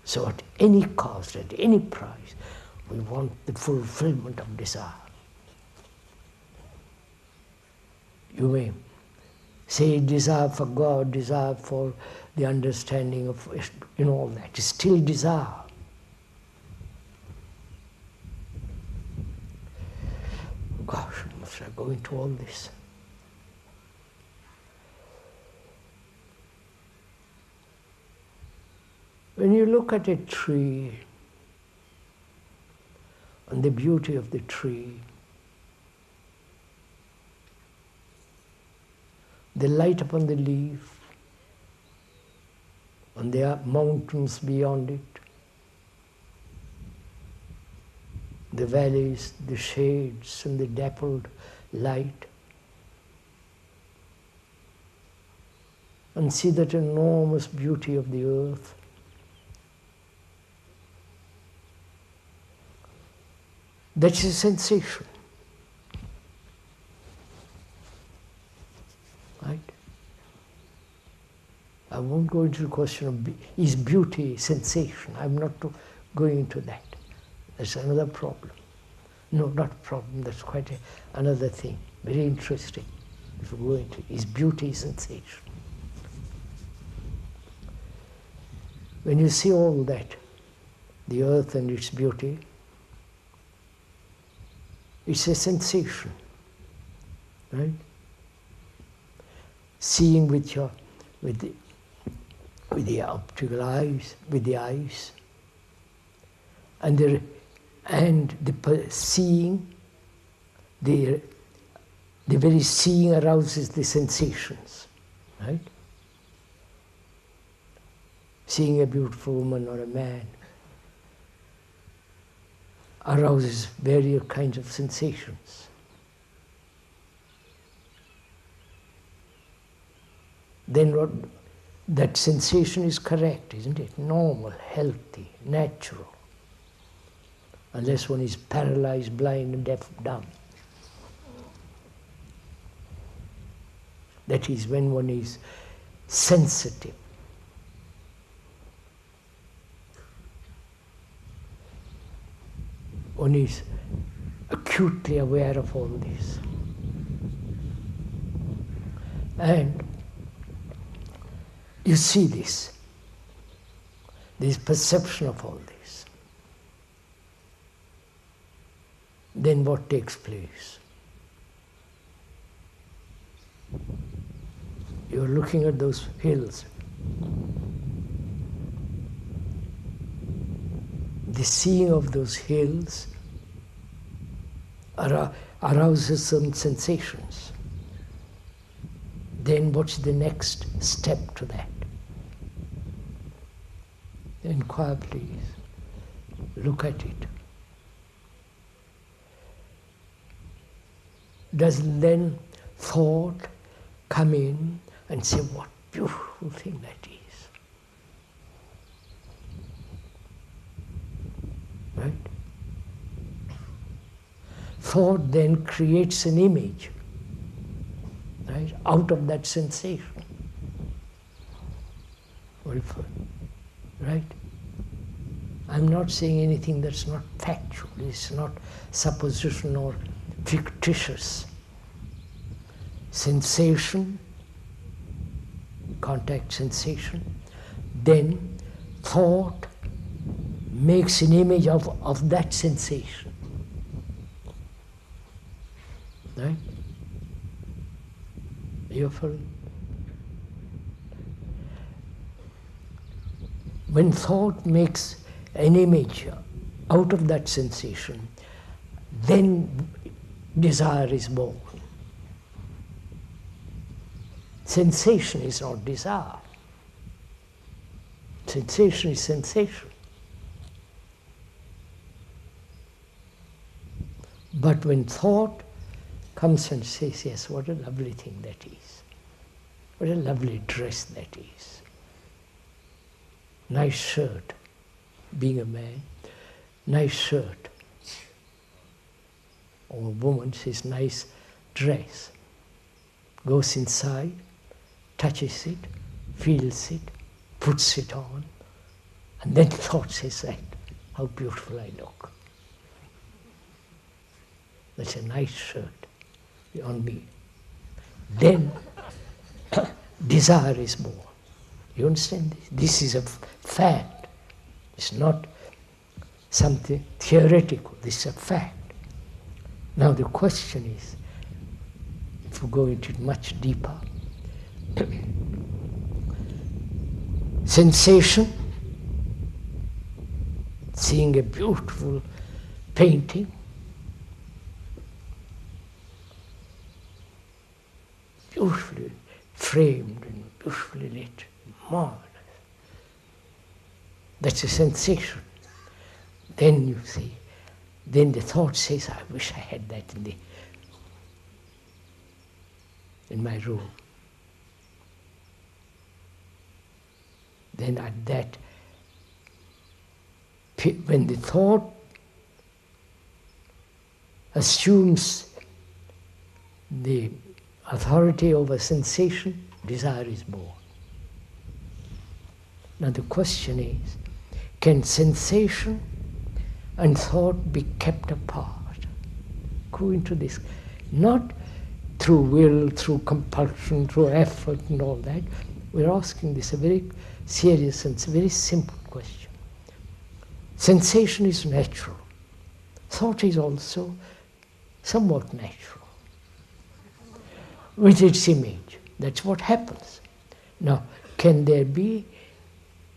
So at any cost, at any price, we want the fulfillment of desire. You may say desire for God, desire for the understanding of, you know, all that is still desire. Gosh, must I go into all this? When you look at a tree and the beauty of the tree, the light upon the leaf, and there are mountains beyond it, the valleys, the shades, and the dappled light, and see that enormous beauty of the earth. That's a sensation. Right? I won't go into the question of is beauty sensation. I'm not going into that. That's another problem. No, not a problem. That's quite another thing. Very interesting. If we go into is beauty sensation. When you see all that, the earth and its beauty, it's a sensation, right? Seeing with the optical eyes, with the eyes, and the seeing, the very seeing arouses the sensations, right? Seeing a beautiful woman or a man arouses various kinds of sensations. Then what, that sensation is correct, isn't it? Normal, healthy, natural. Unless one is paralyzed, blind, and deaf, dumb. That is when one is sensitive. One is acutely aware of all this. And you see this perception of all this. Then what takes place? You're looking at those hills. The seeing of those hills arouses some sensations. Then what's the next step to that? Inquire, please. Look at it. Does then thought come in and say, what beautiful thing that is? Right? Thought then creates an image, right, out of that sensation. Right? I'm not saying anything that's not factual. It's not supposition or fictitious. Sensation contact sensation. Then thought makes an image of that sensation. Right? You follow? When thought makes an image out of that sensation, then desire is born. Sensation is not desire. Sensation is sensation. But when thought comes and says, yes, what a lovely thing that is. What a lovely dress that is. Nice shirt, being a man, nice shirt. Or a woman says, nice dress. Goes inside, touches it, feels it, puts it on, and then thought says that, how beautiful I look. That's a nice shirt on me. Then desire is born. You understand this? This is a fact. It's not something theoretical. This is a fact. Now the question is, if we go into it much deeper, sensation, seeing a beautiful painting, beautifully framed and beautifully lit, marvelous. That's a sensation. Then you see, then the thought says, I wish I had that in my room. Then at that, when the thought assumes the authority over sensation, desire is born. Now the question is, can sensation and thought be kept apart? Go into this, not through will, through compulsion, through effort and all that. We're asking this a very serious and very simple question. Sensation is natural. Thought is also somewhat natural. With its image. That's what happens. Now, can there be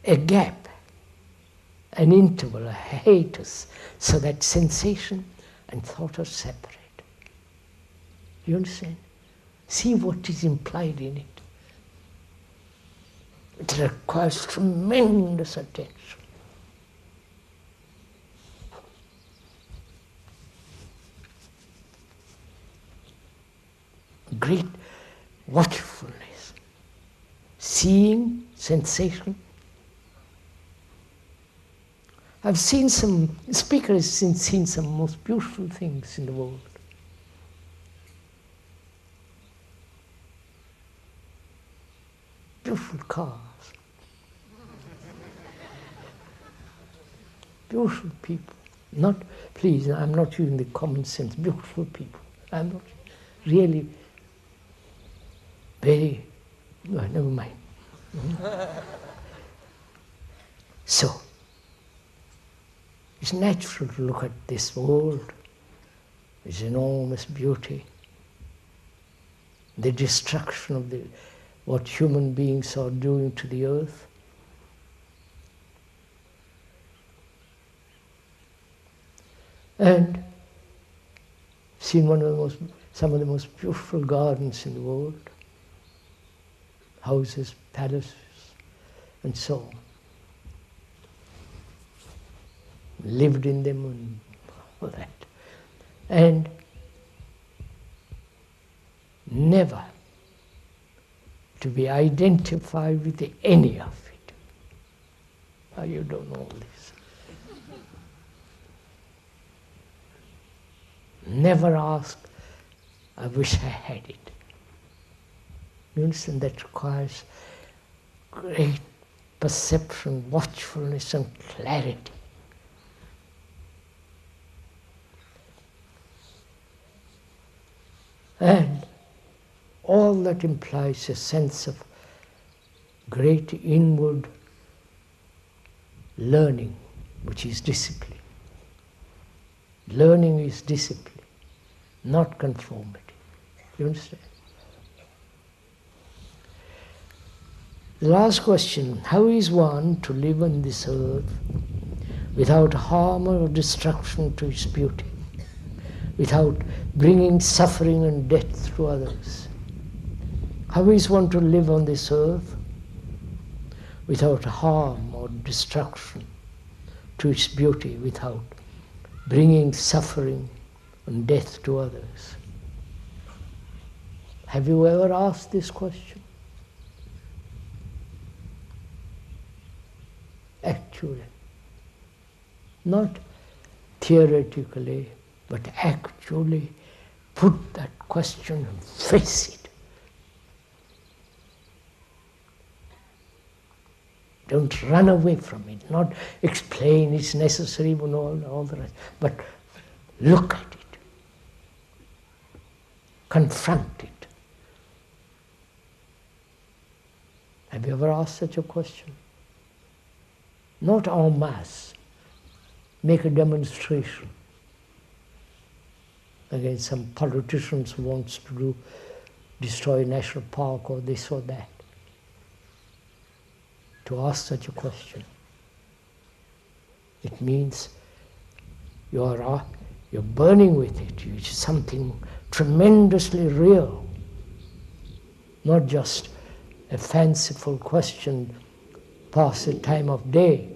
a gap, an interval, a hiatus, so that sensation and thought are separate? You understand? See what is implied in it. It requires tremendous attention. Great watchfulness, seeing, sensation. I've seen some, the speaker has seen some most beautiful things in the world. Beautiful cars, beautiful people. Not, please, I'm not using the common sense, beautiful people. I'm not really very, well, never mind. So, it's natural to look at this world, its enormous beauty, the destruction of what human beings are doing to the earth. And seen some of the most beautiful gardens in the world. Houses, palaces, and so on. Lived in them and all that. And never to be identified with any of it. Oh, you don't know all this. Never ask, I wish I had it. You understand, that requires great perception, watchfulness and clarity. And all that implies a sense of great inward learning, which is discipline. Learning is discipline, not conformity. You understand? The last question, how is one to live on this earth without harm or destruction to its beauty, without bringing suffering and death to others? How is one to live on this earth without harm or destruction to its beauty, without bringing suffering and death to others? Have you ever asked this question? Actually, not theoretically, but actually put that question and face it. Don't run away from it, not explain it's necessary and all the rest, but look at it, confront it. Have you ever asked such a question? Not en masse, make a demonstration against some politicians who wants to destroy a national park or this or that. To ask such a question, it means you're burning with it. It's something tremendously real, not just a fanciful question pass the time of day.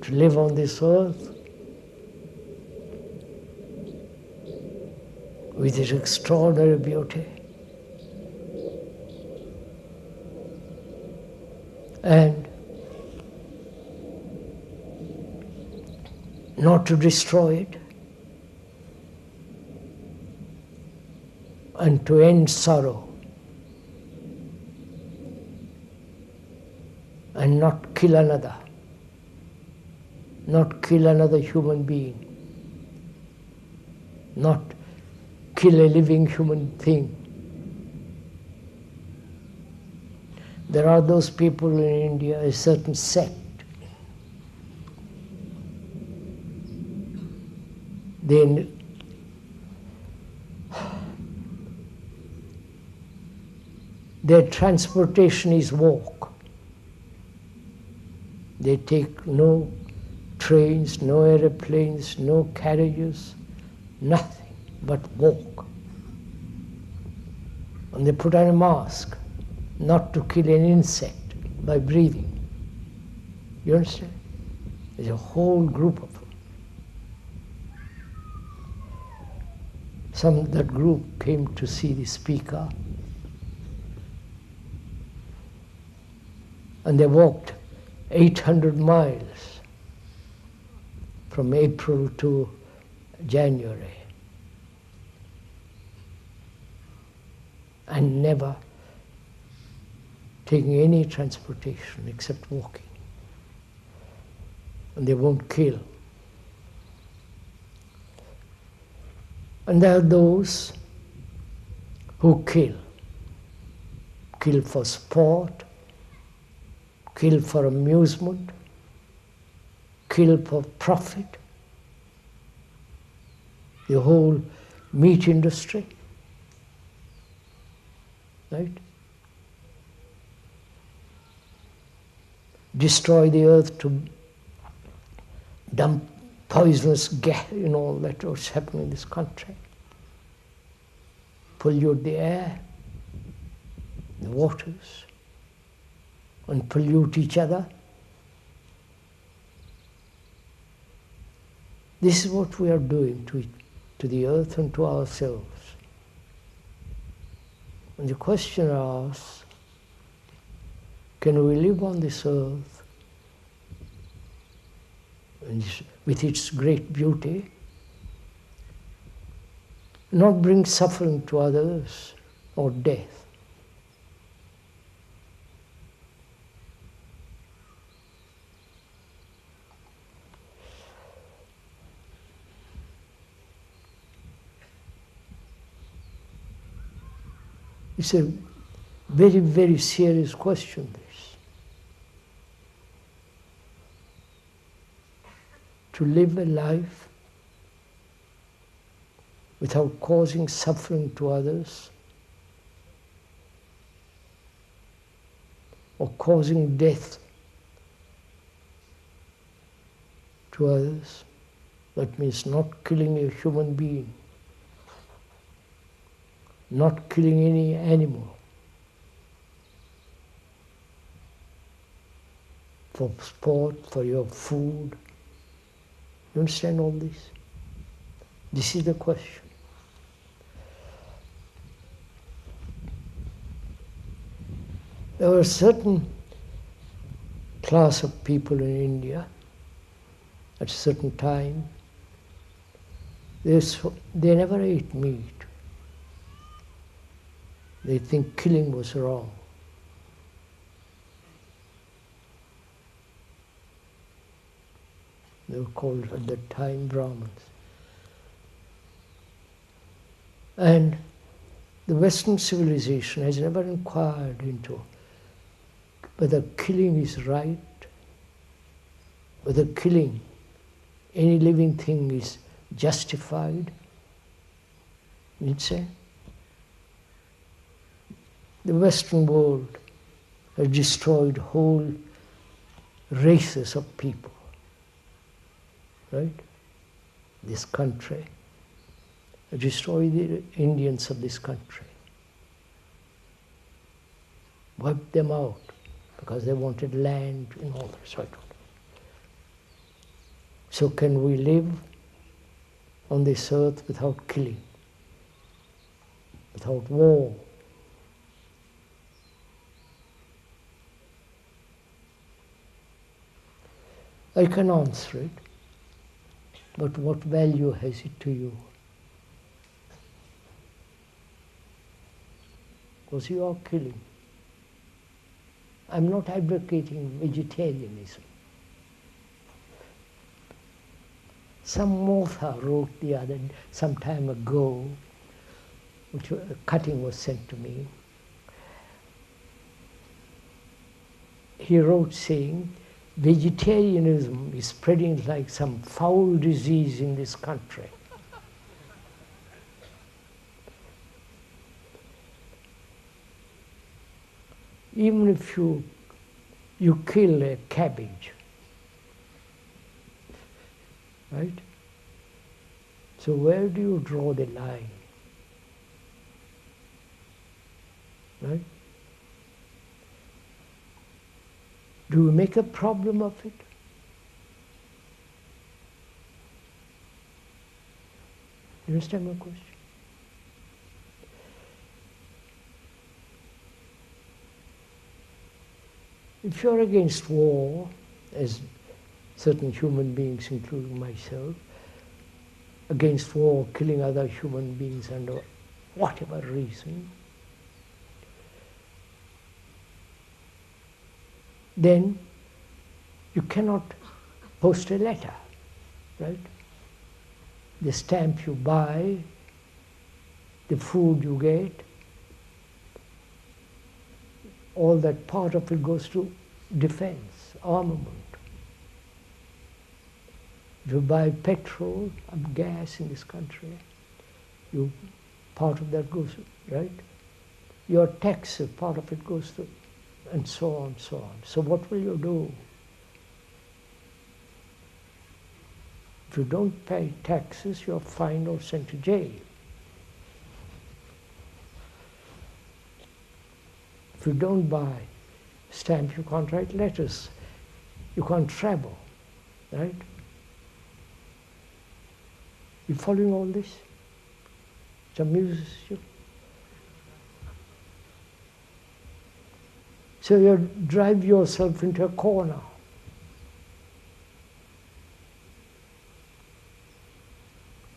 To live on this earth with its extraordinary beauty and not to destroy it and to end sorrow and not kill another. Not kill another human being, not kill a living human thing. There are those people in India, a certain sect. Their transportation is walk. They take no trains, no aeroplanes, no carriages, nothing but walk. And they put on a mask, not to kill an insect by breathing. You understand? There's a whole group of them. That group came to see the speaker, and they walked 800 miles from April to January, and never taking any transportation except walking. And they won't kill. And there are those who kill for sport, kill for amusement, kill for profit. The whole meat industry, right? Destroy the earth to dump poisonous gas, all that was happening in this country. Pollute the air, the waters, and pollute each other. This is what we are doing to the earth and to ourselves. And the question asks, can we live on this earth and with its great beauty, not bring suffering to others or death? It's a very, very serious question, this. To live a life without causing suffering to others or causing death to others. That means not killing a human being, not killing any animal for sport, for your food. You understand all this? This is the question. There were a certain class of people in India at a certain time. They never ate meat. They think killing was wrong. They were called at that time Brahmins. And the Western civilization has never inquired into whether killing is right, whether killing any living thing is justified. The Western world has destroyed whole races of people, right? This country has destroyed the Indians of this country, wiped them out because they wanted land and all that sort of thing. So can we live on this earth without killing, without war? I can answer it, but what value has it to you? Because you are killing. I'm not advocating vegetarianism. Some author wrote some time ago, which a cutting was sent to me. He wrote saying, vegetarianism is spreading like some foul disease in this country. Even if you kill a cabbage, right? So where do you draw the line? Right? Do we make a problem of it? You understand my question? If you're against war, as certain human beings, including myself, against war, killing other human beings under whatever reason, then you cannot post a letter, right? The stamp you buy, the food you get, all that part of it goes to defense, armament. If you buy petrol and gas in this country, part of that goes, right? Your taxes, part of it goes to, and so on, so on. So what will you do? If you don't pay taxes, you're fined or sent to jail. If you don't buy stamps, you can't write letters. You can't travel, right? You following all this? It amuses you. So you drive yourself into a corner.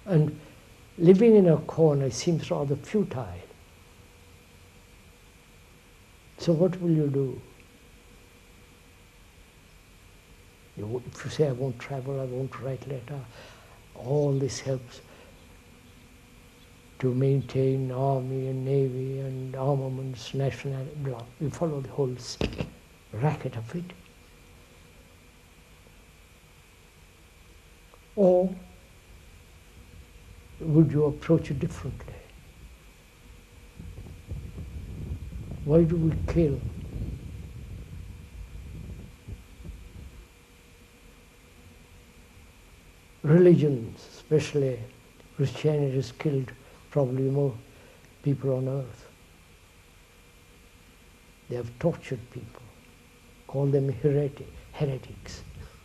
And living in a corner seems rather futile. So what will you do? If you say, I won't travel, I won't write letter, all this helps to maintain army and navy and armaments, national, blah. We follow the whole racket of it. Or would you approach it differently? Why do we kill? Religions, especially Christianity, has killed probably more people on earth. They have tortured people, called them heretics,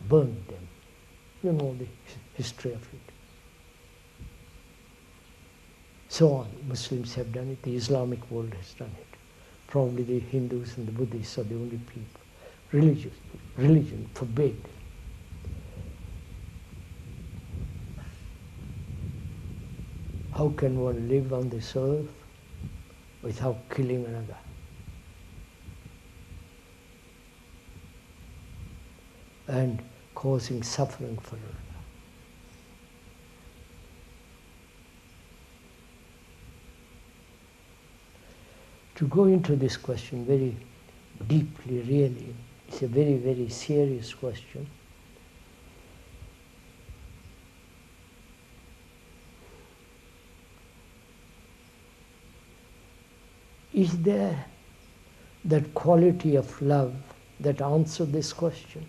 burned them. You know the history of it. So on. Muslims have done it, the Islamic world has done it. Probably the Hindus and the Buddhists are the only people. Religion forbade. How can one live on this earth without killing another? And causing suffering for another. To go into this question very deeply, really, it's a very, very serious question. Is there that quality of love that answers this question?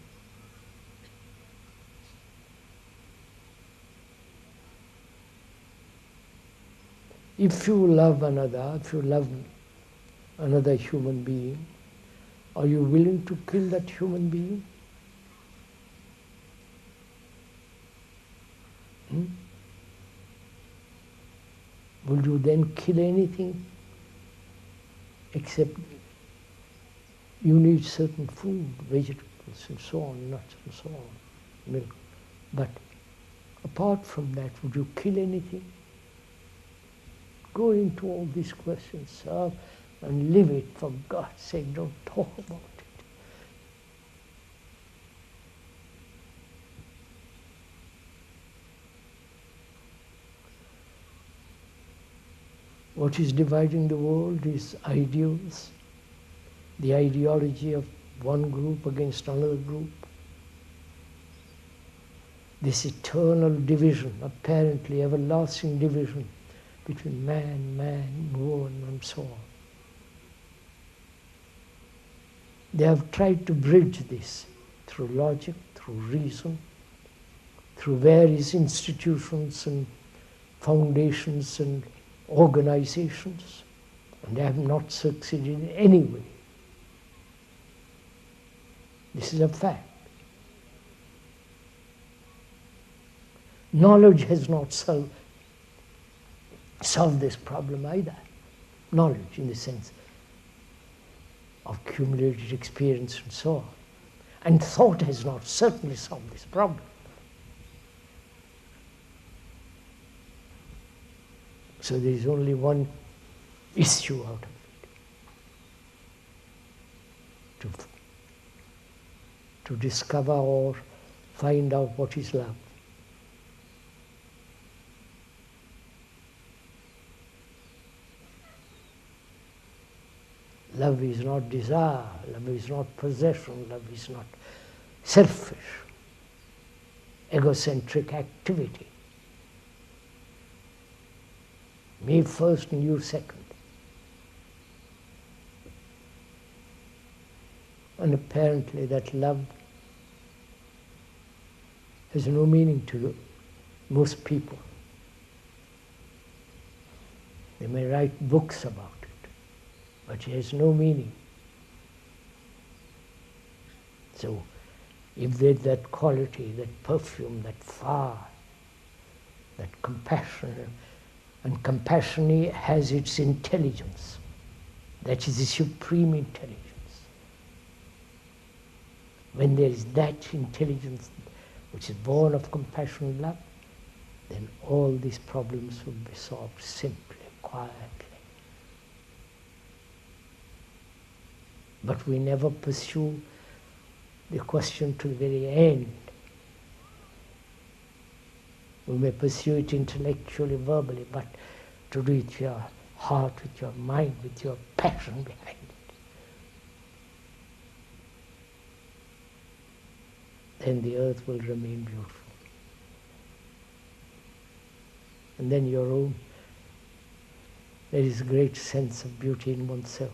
If you love another, if you love another human being, are you willing to kill that human being? Will you then kill anything? Except you need certain food, vegetables and so on, nuts and so on, milk. But apart from that, would you kill anything? Go into all these questions, and live it, for God's sake, don't talk about it. What is dividing the world is ideals, the ideology of one group against another group. This eternal division, apparently everlasting division between man, woman, and so on. They have tried to bridge this through logic, through reason, through various institutions and foundations and organizations, and they have not succeeded in any way. This is a fact. Knowledge has not solved this problem either. Knowledge in the sense of accumulated experience and so on. And thought has not certainly solved this problem. So there is only one issue out of it. To discover or find out what is love. Love is not desire, love is not possession, love is not selfish, egocentric activity. Me first and you second. And apparently that love has no meaning to most people. They may write books about it, but it has no meaning. So if there's that quality, that perfume, that fire, that compassion, and compassion has its intelligence, that is the supreme intelligence. When there is that intelligence which is born of compassion and love, then all these problems will be solved simply, quietly. But we never pursue the question to the very end. We may pursue it intellectually, verbally, but to reach your heart with your mind, with your passion behind it. Then the earth will remain beautiful. And then there is a great sense of beauty in oneself.